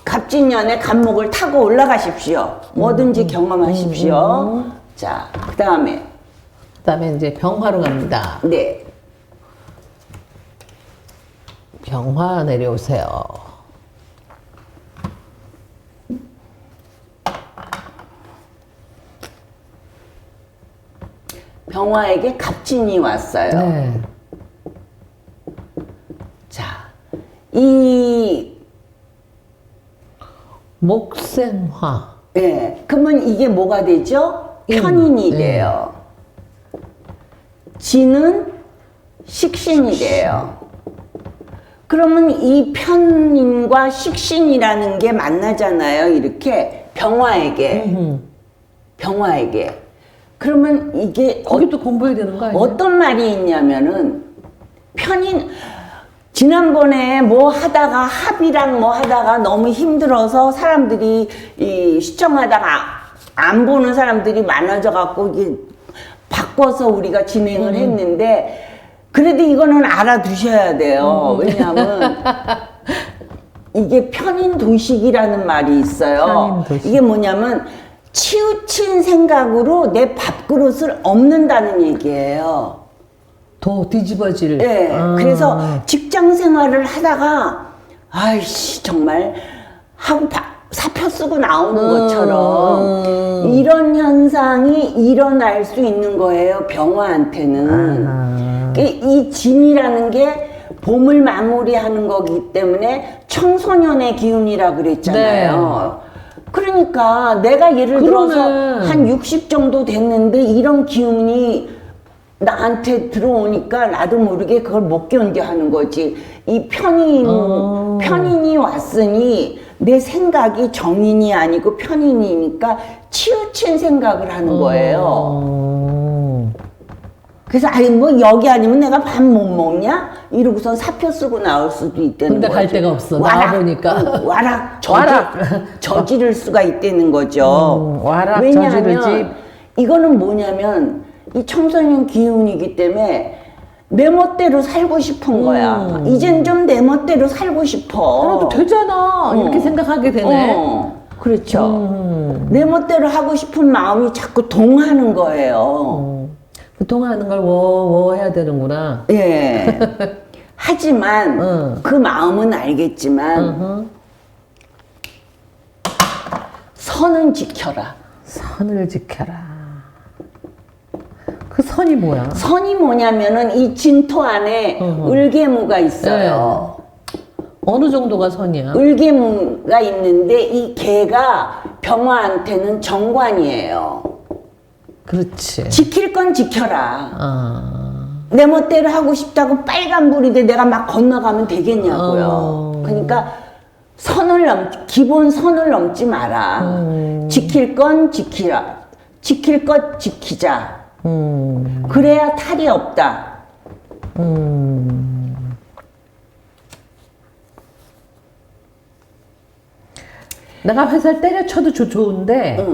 B: 갑진년에 갑목을 타고 올라가십시오. 뭐든지 경험하십시오. 자, 그 다음에
A: 이제 병화로 갑니다.
B: 네.
A: 병화 내려오세요.
B: 병화에게 갑진이 왔어요.
A: 네.
B: 자, 이
A: 목생화.
B: 네, 그러면 이게 뭐가 되죠? 편인이 돼요. 진은 식신이 돼요. 그러면 이 편인과 식신이라는 게 만나잖아요. 이렇게 병화에게. 그러면 이게
A: 거기 또 공부해야 되는 거 아니에요?
B: 어떤 말이 있냐면은 편인 지난번에 뭐 하다가 합이랑 뭐 하다가 너무 힘들어서 사람들이 이 시청하다가 안 보는 사람들이 많아져 갖고 이게 바꿔서 우리가 진행을 했는데 그래도 이거는 알아두셔야 돼요. 왜냐하면 이게 편인 도식이라는 말이 있어요. 이게 뭐냐면 치우친 생각으로 내 밥그릇을 엎는다는 얘기예요.
A: 더 뒤집어질.
B: 네. 그래서 직장 생활을 하다가 아이씨 정말 하고 사표 쓰고 나오는 것처럼 이런 현상이 일어날 수 있는 거예요. 병화한테는. 이 진이라는 게 봄을 마무리하는 거기 때문에 청소년의 기운이라 그랬잖아요. 네. 그러니까 내가 예를 들어서 한 60 정도 됐는데 이런 기운이 나한테 들어오니까 나도 모르게 그걸 못 견뎌 하는 거지. 이 편인이 왔으니 내 생각이 정인이 아니고 편인이니까 치우친 생각을 하는 거예요. 그래서 아니 뭐 여기 아니면 내가 밥 못 먹냐? 이러고선 사표 쓰고 나올 수도 있다는
A: 근데
B: 거죠.
A: 갈 데가 없어. 나와보니까.
B: 와락 저지를 수가 있다는 거죠.
A: 와락
B: 왜냐하면
A: 저지르지.
B: 이거는 뭐냐면 이 청소년 기운이기 때문에 내 멋대로 살고 싶은 거야. 이젠 좀 내 멋대로 살고 싶어.
A: 그래도 되잖아. 이렇게 생각하게 되네.
B: 그렇죠. 내 멋대로 하고 싶은 마음이 자꾸 동하는 거예요.
A: 그 동하는 걸 워 해야 되는구나.
B: 예. 하지만 그 마음은 알겠지만 선은 지켜라.
A: 선을 지켜라. 그 선이 뭐야?
B: 선이 뭐냐면은 이 진토 안에 을개무가 있어요.
A: 네. 어느 정도가 선이야?
B: 을개무가 있는데 이 개가 병화한테는 정관이에요.
A: 그렇지.
B: 지킬 건 지켜라. 내 멋대로 하고 싶다고 빨간불인데 내가 막 건너가면 되겠냐고요. 그러니까 기본 선을 넘지 마라. 지킬 건 지키라. 지킬 것 지키자. 그래야 탈이 없다.
A: 내가 회사를 때려쳐도 좋은데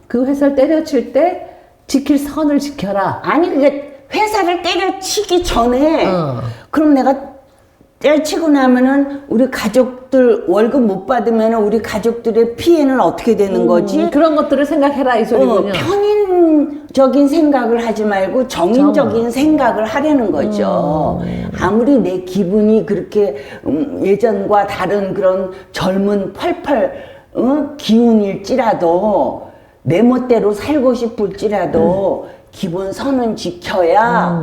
A: 그 회사를 때려칠 때 지킬 선을 지켜라.
B: 아니 그게 회사를 때려치기 전에 그럼 내가 때려치고 나면은 우리 가족들 월급 못 받으면 우리 가족들의 피해는 어떻게 되는 거지?
A: 그런 것들을 생각해라 이 소리군요.
B: 편인적인 생각을 하지 말고 정인적인 생각을 하려는 거죠. 아무리 내 기분이 그렇게 예전과 다른 그런 젊은 펄펄 기운일지라도 내 멋대로 살고 싶을지라도 기본 선은 지켜야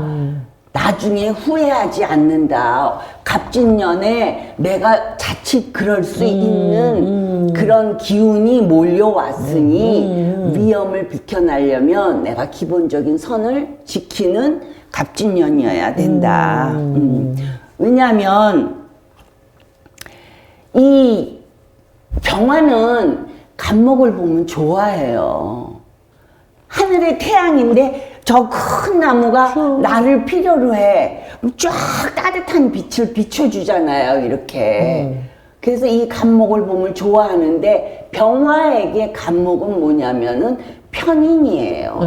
B: 나중에 후회하지 않는다. 갑진년에 내가 자칫 그럴 수 있는 그런 기운이 몰려왔으니 위험을 비켜나려면 내가 기본적인 선을 지키는 갑진년이어야 된다. 왜냐하면 이 병화는 간목을 보면 좋아해요. 하늘의 태양인데 저 큰 나무가 나를 필요로 해. 쫙 따뜻한 빛을 비춰주잖아요, 이렇게. 그래서 이 간목을 보면 좋아하는데 병화에게 간목은 뭐냐면은 편인이에요.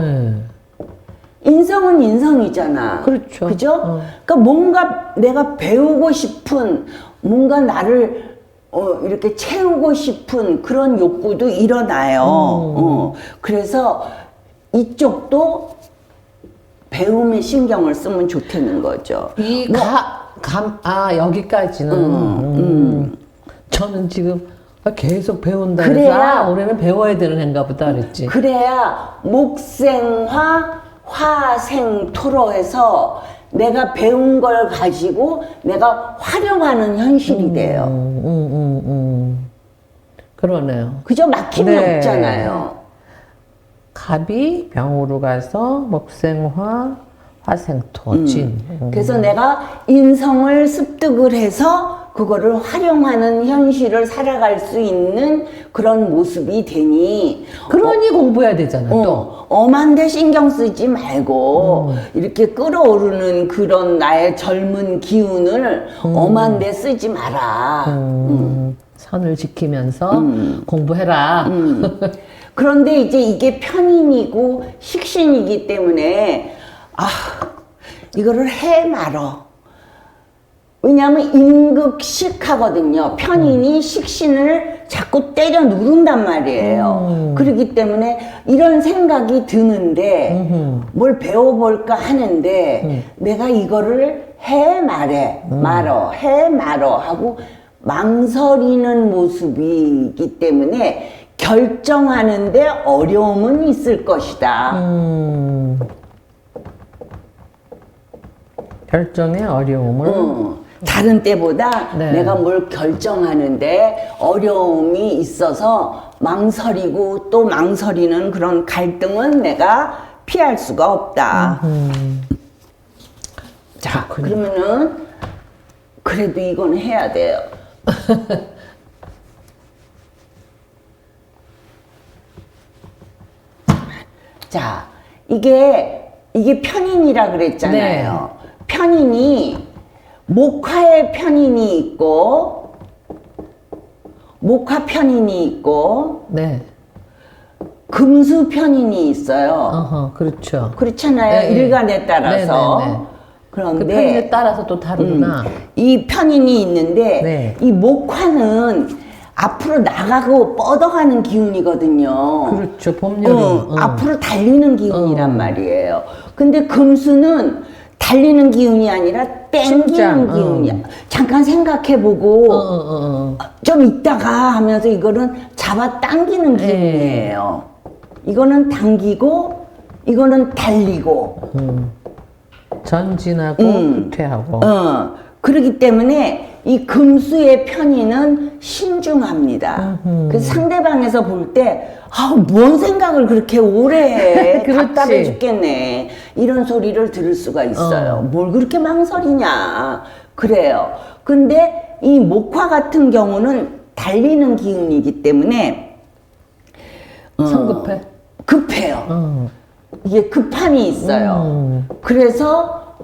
B: 인성은 인성이잖아.
A: 그렇죠.
B: 그죠? 그러니까 뭔가 내가 배우고 싶은, 뭔가 나를 이렇게 채우고 싶은 그런 욕구도 일어나요. 그래서 이쪽도 배움에 신경을 쓰면 좋다는 거죠.
A: 여기까지는. 저는 지금 계속 배운다 해서
B: 그래야,
A: 올해는 배워야 되는 해인가 보다 그랬지.
B: 그래야 목생화, 화생토로 해서 내가 배운 걸 가지고 내가 활용하는 현실이 돼요.
A: 그러네요.
B: 그죠? 막힘이
A: 네.
B: 없잖아요.
A: 갑이 병으로 가서 목생화, 화생토, 진.
B: 그래서 내가 인성을 습득을 해서 그거를 활용하는 현실을 살아갈 수 있는 그런 모습이 되니
A: 그러니 공부해야 되잖아, 또.
B: 엄한데 신경 쓰지 말고 이렇게 끌어오르는 그런 나의 젊은 기운을 엄한데 쓰지 마라.
A: 선을 지키면서 공부해라.
B: 그런데 이제 이게 편인이고 식신이기 때문에 이거를 해 말어. 왜냐하면 임극식 하거든요. 편인이 식신을 자꾸 때려 누른단 말이에요. 그렇기 때문에 이런 생각이 드는데 뭘 배워볼까 하는데 내가 이거를 해 말해 말어 해 말어 하고 망설이는 모습이기 때문에 결정하는데 어려움은 있을 것이다.
A: 결정의 어려움을
B: 다른 때보다
A: 네.
B: 내가 뭘 결정하는데 어려움이 있어서 망설이고 또 망설이는 그런 갈등은 내가 피할 수가 없다. 자, 그러면은 그래도 이건 해야 돼요. 자, 이게 편인이라 그랬잖아요.
A: 네.
B: 편인이 목화의 편인이 있고 목화 편인이 있고
A: 네.
B: 금수 편인이 있어요.
A: 그렇죠.
B: 그렇잖아요.
A: 네,
B: 일간에 따라서.
A: 네, 네, 네.
B: 그런데
A: 그 편인에 따라서 또 다르구나.
B: 이 편인이 있는데
A: 네.
B: 이 목화는 앞으로 나가고 뻗어가는 기운이거든요.
A: 그렇죠. 봄, 여름.
B: 앞으로 달리는 기운이란 말이에요. 근데 금수는 달리는 기운이 아니라 땡기는 기운이야. 잠깐 생각해보고 좀 있다가 하면서 이거는 잡아 당기는 기운이에요. 이거는 당기고 이거는 달리고
A: 전진하고 후퇴하고.
B: 그렇기 때문에 이 금수의 편의는 신중합니다. 그래서 상대방에서 볼 때, 뭔 생각을 그렇게 오래 해. 답답해 죽겠네. 이런 소리를 들을 수가 있어요. 뭘 그렇게 망설이냐. 그래요. 근데 이 목화 같은 경우는 달리는 기운이기 때문에,
A: 성급해?
B: 급해요. 이게 급함이 있어요. 그래서,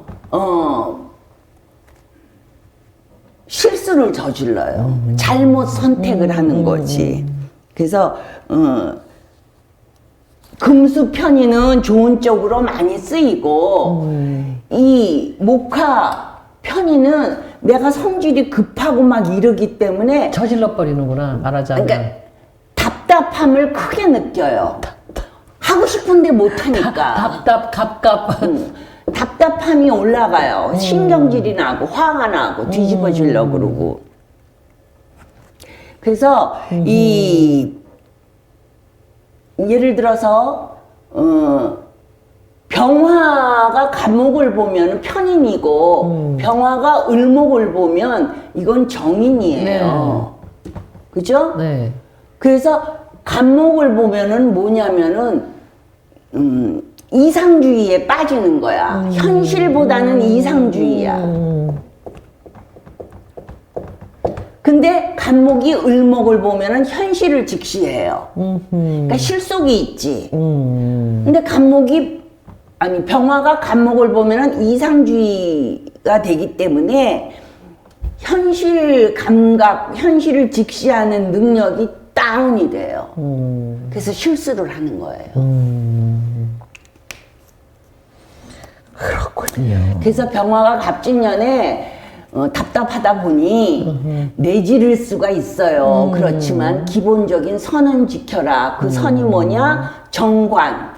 B: 실수를 저질러요. 잘못 선택을 하는 거지. 그래서 금수 편의는 좋은 쪽으로 많이 쓰이고 이 목화 편의는 내가 성질이 급하고 막 이러기 때문에
A: 저질러 버리는구나, 말하자면.
B: 그러니까 답답함을 크게 느껴요. 하고 싶은데 못하니까.
A: 갑갑.
B: 답답함이 올라가요. 신경질이 나고 화가 나고 뒤집어지려고 그러고. 그래서 이 예를 들어서 병화가 갑목을 보면 편인이고 병화가 을목을 보면 이건 정인이에요. 네. 그죠? 네. 그래서 갑목을 보면은 뭐냐면은 이상주의에 빠지는 거야. 현실보다는 이상주의야. 근데 갑목이 을목을 보면은 현실을 직시해요. 그러니까 실속이 있지. 근데 병화가 갑목을 보면은 이상주의가 되기 때문에 현실 감각, 현실을 직시하는 능력이 다운이 돼요. 그래서 실수를 하는 거예요.
A: 그렇군요.
B: 그래서 병화가 갑진년에 답답하다 보니 내지를 수가 있어요. 그렇지만 기본적인 선은 지켜라. 그 선이 뭐냐? 정관.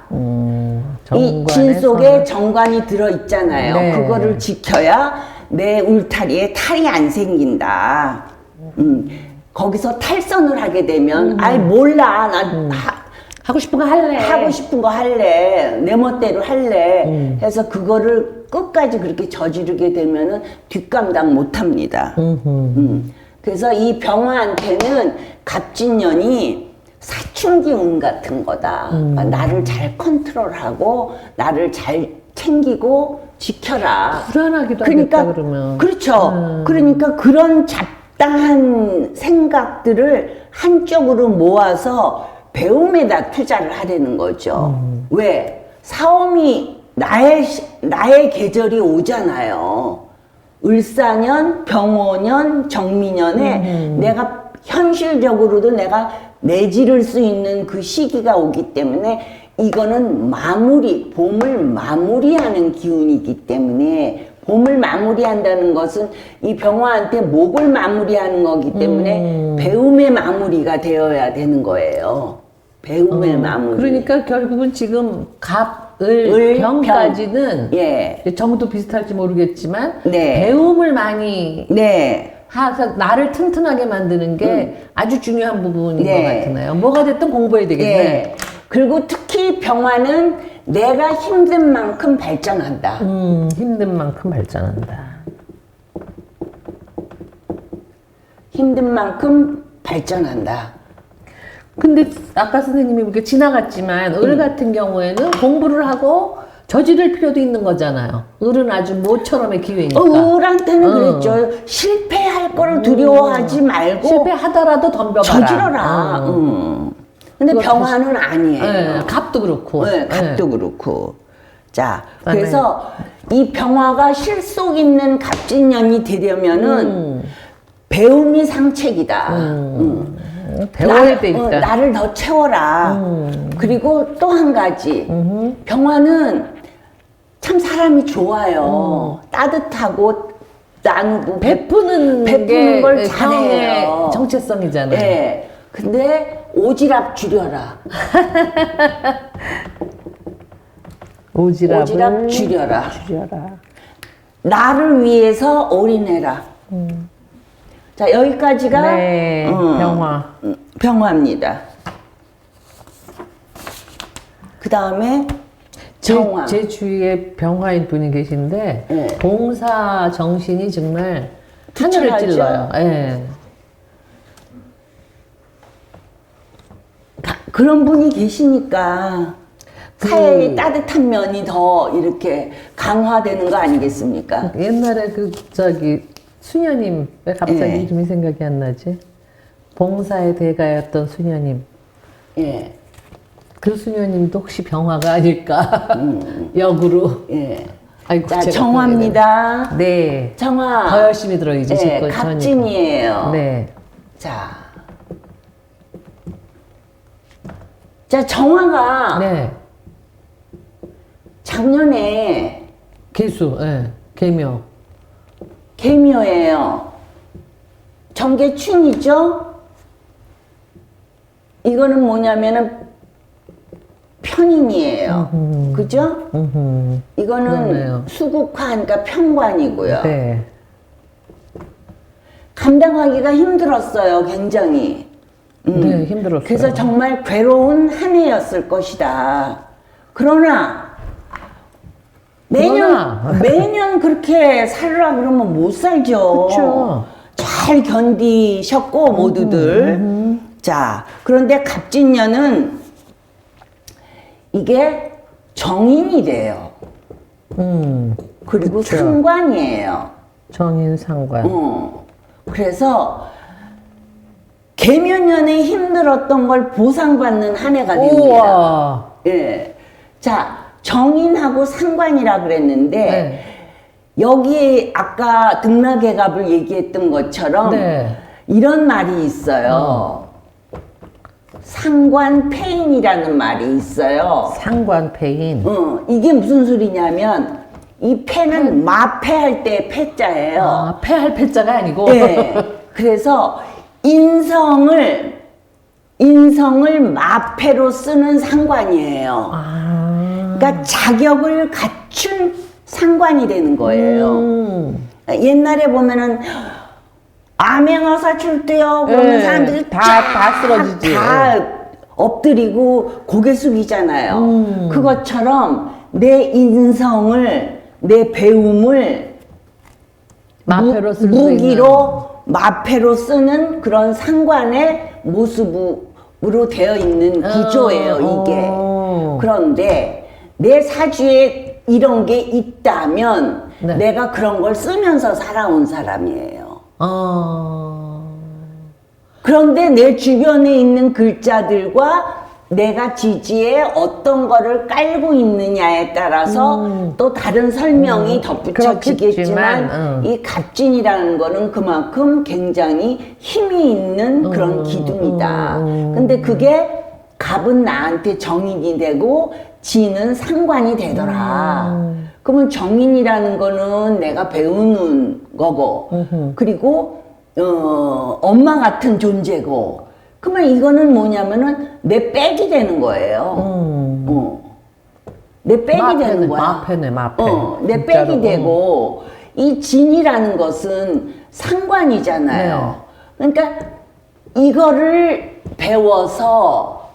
B: 이 진 속에 정관이 들어있잖아요. 네. 그거를 지켜야 내 울타리에 탈이 안 생긴다. 거기서 탈선을 하게 되면 아이 몰라 나
A: 하고 싶은 거 할래.
B: 하고 싶은 거 할래. 내 멋대로 할래. 해서 그거를 끝까지 그렇게 저지르게 되면은 뒷감당 못 합니다. 그래서 이 병화한테는 갑진년이 사춘기 운 같은 거다. 그러니까 나를 잘 컨트롤하고 나를 잘 챙기고 지켜라.
A: 불안하기도
B: 그러니까,
A: 하겠다 그러면.
B: 그렇죠. 그러니까 그런 잡다한 생각들을 한쪽으로 모아서 배움에다 투자를 하려는 거죠. 왜? 사오미 나의 계절이 오잖아요. 을사년, 병오년, 정미년에 내가 현실적으로도 내가 내지를 수 있는 그 시기가 오기 때문에 이거는 봄을 마무리하는 기운이기 때문에 봄을 마무리한다는 것은 이 병화한테 목을 마무리하는 거기 때문에 배움의 마무리가 되어야 되는 거예요. 배움의 마무리.
A: 그러니까 결국은 지금 갑을 병까지는
B: 예.
A: 정도 비슷할지 모르겠지만
B: 네.
A: 배움을 많이
B: 네.
A: 해서 나를 튼튼하게 만드는 게 아주 중요한 부분인 것 같으네요. 뭐가 됐든 공부해야 되겠네.
B: 네. 그리고 특히 병화는 내가 힘든 만큼 발전한다.
A: 힘든 만큼 발전한다.
B: 힘든 만큼 발전한다.
A: 근데 아까 선생님이 이렇게 지나갔지만 을 같은 경우에는 공부를 하고 저지를 필요도 있는 거잖아요. 을은 아주 모처럼의 기회니까.
B: 을한테는 그랬죠. 실패할 거를 두려워하지 말고
A: 실패하더라도 덤벼봐라.
B: 저질러라. 근데 병화는 아니에요.
A: 네, 갑도 그렇고.
B: 네, 갑도 그렇고. 자, 그래서 이 병화가 실속 있는 갑진년이 되려면은 배움이 상책이다.
A: 배워야 되니까.
B: 나를 더 채워라. 그리고 또 한 가지. 병화는 참 사람이 좋아요. 따뜻하고 나누고 베푸는 걸 잘해요.
A: 정체성이잖아요.
B: 네. 근데 오지랖 줄여라. 오지랖 줄여라. 나를 위해서 올인해라. 자, 여기까지가
A: 네,
B: 병화입니다. 그 다음에 정화.
A: 제 주위에 병화인 분이 계신데 네. 봉사 정신이 정말 하늘을 찔러요. 네.
B: 그런 분이 계시니까 사회의 따뜻한 면이 더 이렇게 강화되는 거 아니겠습니까?
A: 옛날에 수녀님, 왜 갑자기 이름이 생각이 안 나지? 봉사의 대가였던 수녀님.
B: 예.
A: 그 수녀님도 혹시 병화가 아닐까? 역으로.
B: 예.
A: 아이고,
B: 자, 정화입니다.
A: 네.
B: 정화.
A: 더 열심히 들어야지.
B: 네, 갑진이에요.
A: 네.
B: 자, 정화가. 네. 작년에.
A: 개수, 네. 개묘.
B: 개묘예요. 정계춘이죠? 이거는 뭐냐면은 편인이에요. 그죠? 이거는 그러네요. 수국화, 그러니까 편관이고요.
A: 네.
B: 감당하기가 힘들었어요, 굉장히.
A: 네, 힘들었어요.
B: 그래서 정말 괴로운 한 해였을 것이다. 그러나 매년 그렇게 살으라 그러면 못 살죠.
A: 그쵸.
B: 잘 견디셨고, 모두들. 자, 그런데 갑진년은 이게 정인이 돼요. 그리고
A: 그쵸.
B: 상관이에요.
A: 정인 상관.
B: 그래서 개묘년에 힘들었던 걸 보상받는 한 해가 됩니다.
A: 우와.
B: 예. 자, 정인하고 상관이라 그랬는데,
A: 네.
B: 여기에 아까 등락개갑을 얘기했던 것처럼,
A: 네.
B: 이런 말이 있어요. 상관패인이라는 말이 있어요.
A: 상관패인.
B: 이게 무슨 소리냐면, 이 패는 마패할 때 패자예요.
A: 아, 패할 패자가 아니고.
B: 네. 그래서 인성을 마패로 쓰는 상관이에요. 그러니까 자격을 갖춘 상관이 되는 거예요. 옛날에 보면은 암행어사 출두요 그러면
A: 네,
B: 사람들이
A: 다 쓰러지지.
B: 다 엎드리고 고개 숙이잖아요. 그것처럼 내 인성을, 내 배움을
A: 마패로 쓸 수 있는.
B: 무기로 마패로 쓰는 그런 상관의 모습으로 되어 있는 구조예요, 이게. 그런데 내 사주에 이런 게 있다면
A: 네.
B: 내가 그런 걸 쓰면서 살아온 사람이에요. 그런데 내 주변에 있는 글자들과 내가 지지에 어떤 거를 깔고 있느냐에 따라서 또 다른 설명이 덧붙여지겠지만 이 갑진이라는 거는 그만큼 굉장히 힘이 있는 그런 기둥이다. 근데 그게 갑은 나한테 정인이 되고 지는 상관이 되더라. 그러면 정인이라는 거는 내가 배우는 거고 그리고 엄마 같은 존재고 그러면 이거는 뭐냐면은 내 백이 되는 거예요. 내 백이 되는 거야.
A: 마패네, 마패.
B: 내 백이 되고 이 진이라는 것은 상관이잖아요. 그러니까 이거를 배워서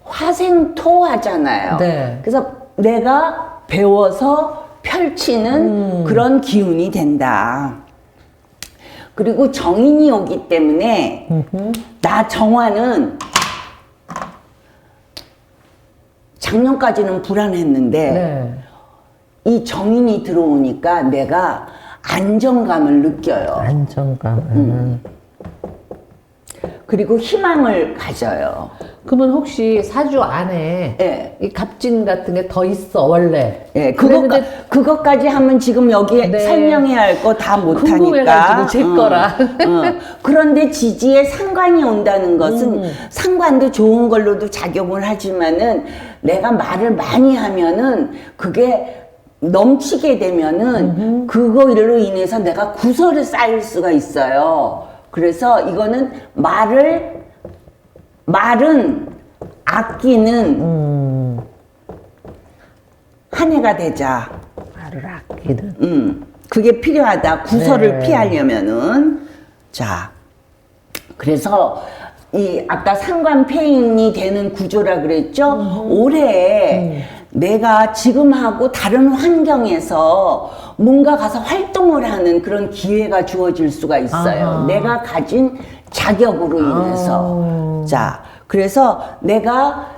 B: 화생토하잖아요.
A: 네.
B: 그래서 내가 배워서 펼치는 그런 기운이 된다. 그리고 정인이 오기 때문에 나 정화는 작년까지는 불안했는데
A: 네.
B: 이 정인이 들어오니까 내가 안정감을 느껴요.
A: 안정감.
B: 그리고 희망을 가져요.
A: 그러면 혹시 사주 안에
B: 예.
A: 이 갑진 같은 게 더 있어, 원래?
B: 예,
A: 그랬는데
B: 그것까지 하면 지금 여기에
A: 네.
B: 설명해야 할 거 다 못하니까.
A: 궁금해가지고 제 거라.
B: 그런데 지지에 상관이 온다는 것은 상관도 좋은 걸로도 작용을 하지만은 내가 말을 많이 하면은 그게 넘치게 되면은 그거로 인해서 내가 구설을 쌓일 수가 있어요. 그래서 이거는 말은 아끼는 한 해가 되자.
A: 말을 아끼는.
B: 그게 필요하다. 구설을
A: 네.
B: 피하려면은. 자, 그래서 이 아까 상관패인이 되는 구조라 그랬죠? 올해 내가 지금하고 다른 환경에서 뭔가 가서 활동을 하는 그런 기회가 주어질 수가 있어요. 내가 가진 자격으로 인해서. 자, 그래서 내가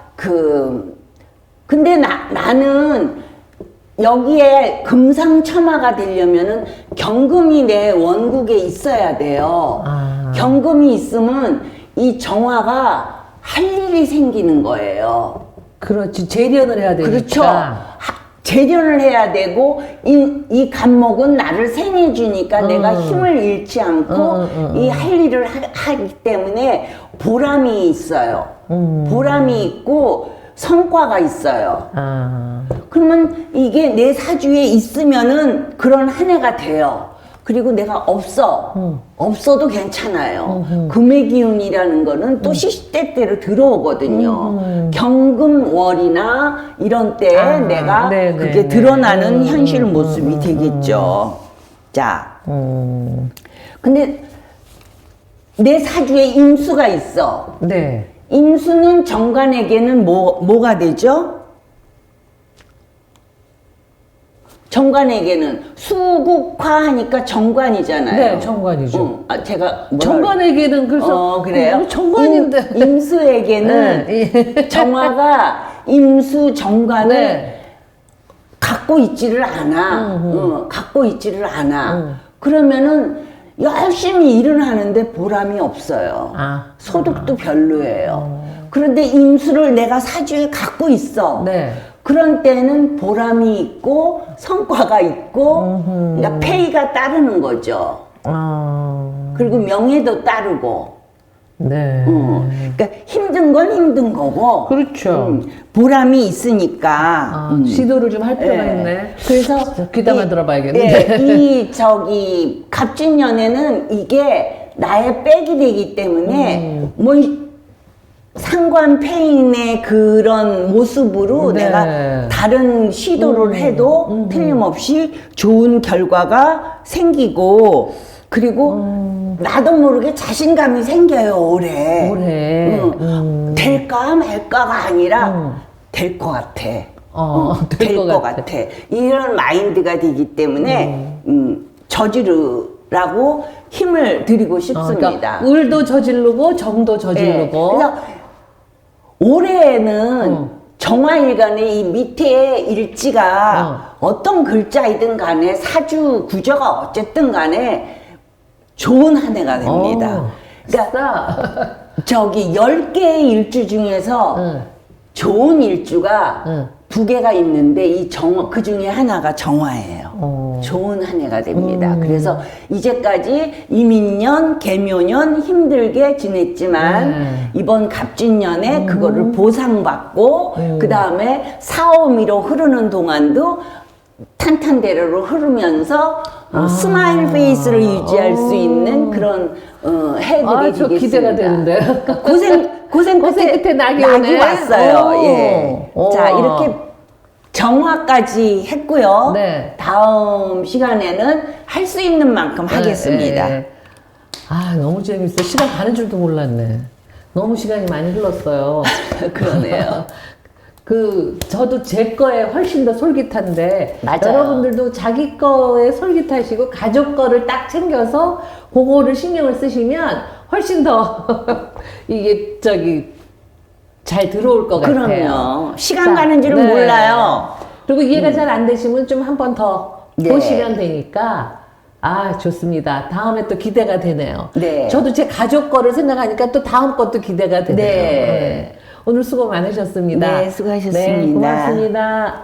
B: 근데 나는 여기에 금상첨화가 되려면은 경금이 내 원국에 있어야 돼요. 경금이 있으면 이 정화가 할 일이 생기는 거예요.
A: 그렇지, 재련을 해야 되니까.
B: 그렇죠. 재련을 해야 되고 이 간목은 나를 생해주니까 내가 힘을 잃지 않고 이 할 일을 하기 때문에 보람이 있어요. 보람이 있고 성과가 있어요. 그러면 이게 내 사주에 있으면은 그런 한 해가 돼요. 그리고 내가 없어도 괜찮아요. 금의 기운이라는 거는 또 시시때때로 들어오거든요. 경금월이나 이런 때 내가 그게 드러나는 현실 모습이 되겠죠. 자, 근데 내 사주에 임수가 있어.
A: 네.
B: 임수는 정관에게는 뭐가 되죠? 정관에게는 수국화하니까 정관이잖아요.
A: 네, 정관이죠.
B: 제가
A: 정관에게는 그래서
B: 그래요?
A: 정관인데
B: 임수에게는
A: 네.
B: 정화가 임수 정관을
A: 네.
B: 갖고 있지를 않아. 갖고 있지를 않아. 그러면은 열심히 일을 하는데 보람이 없어요. 소득도 별로예요. 그런데 임수를 내가 사주에 갖고 있어.
A: 네.
B: 그런 때는 보람이 있고 성과가 있고 그러니까 페이가 따르는 거죠. 그리고 명예도 따르고.
A: 네.
B: 그러니까 힘든 건 힘든 거고.
A: 그렇죠.
B: 보람이 있으니까.
A: 시도를 좀 할 필요가 있네.
B: 그래서
A: 귀담아 들어봐야겠는데.
B: 이 갑진년에는 이게 나의 백이 되기 때문에 뭐 상관 패인의 그런 모습으로
A: 네.
B: 내가 다른 시도를 해도 틀림없이 좋은 결과가 생기고 그리고 나도 모르게 자신감이 생겨요. 올해. 될까 말까가 아니라 될 것 같아. 될 것 같아. 이런 마인드가 되기 때문에 저지르라고 힘을 드리고 싶습니다.
A: 그러니까 을도 저지르고 정도 저지르고.
B: 그래서 올해는 정화일간의 이 밑에 일지가 어떤 글자이든 간에 사주 구조가 어쨌든 간에 좋은 한 해가 됩니다. 그러니까 저기 10개의 일주 중에서 좋은 일주가 2개가 있는데 그 중에 하나가 정화예요. 좋은 한 해가 됩니다. 그래서 이제까지 이민년, 개묘년 힘들게 지냈지만 이번 갑진년에 그거를 보상받고 그 다음에 사오미로 흐르는 동안도 탄탄대로로 흐르면서 스마일 페이스를 유지할 수 있는 그런 해들이 되겠습니다.
A: 기대가 되는데.
B: 고생 끝에 낙이 왔어요. 예. 자, 이렇게 정화까지 했고요.
A: 네.
B: 다음 시간에는 할 수 있는 만큼 하겠습니다.
A: 너무 재밌어. 시간 가는 줄도 몰랐네. 너무 시간이 많이 흘렀어요.
B: 그러네요.
A: 저도 제 거에 훨씬 더 솔깃한데,
B: 맞아요.
A: 여러분들도 자기 거에 솔깃하시고, 가족 거를 딱 챙겨서, 그거를 신경을 쓰시면, 훨씬 더, 이게, 잘 들어올 것 같아요.
B: 그럼요. 시간 가는 줄은 몰라요.
A: 그리고 이해가 잘 안 되시면 좀 한 번 더 보시면 되니까, 좋습니다. 다음에 또 기대가 되네요.
B: 네.
A: 저도 제 가족 거를 생각하니까 또 다음 것도 기대가 되네요.
B: 네.
A: 오늘 수고 많으셨습니다.
B: 네, 수고하셨습니다.
A: 네, 고맙습니다.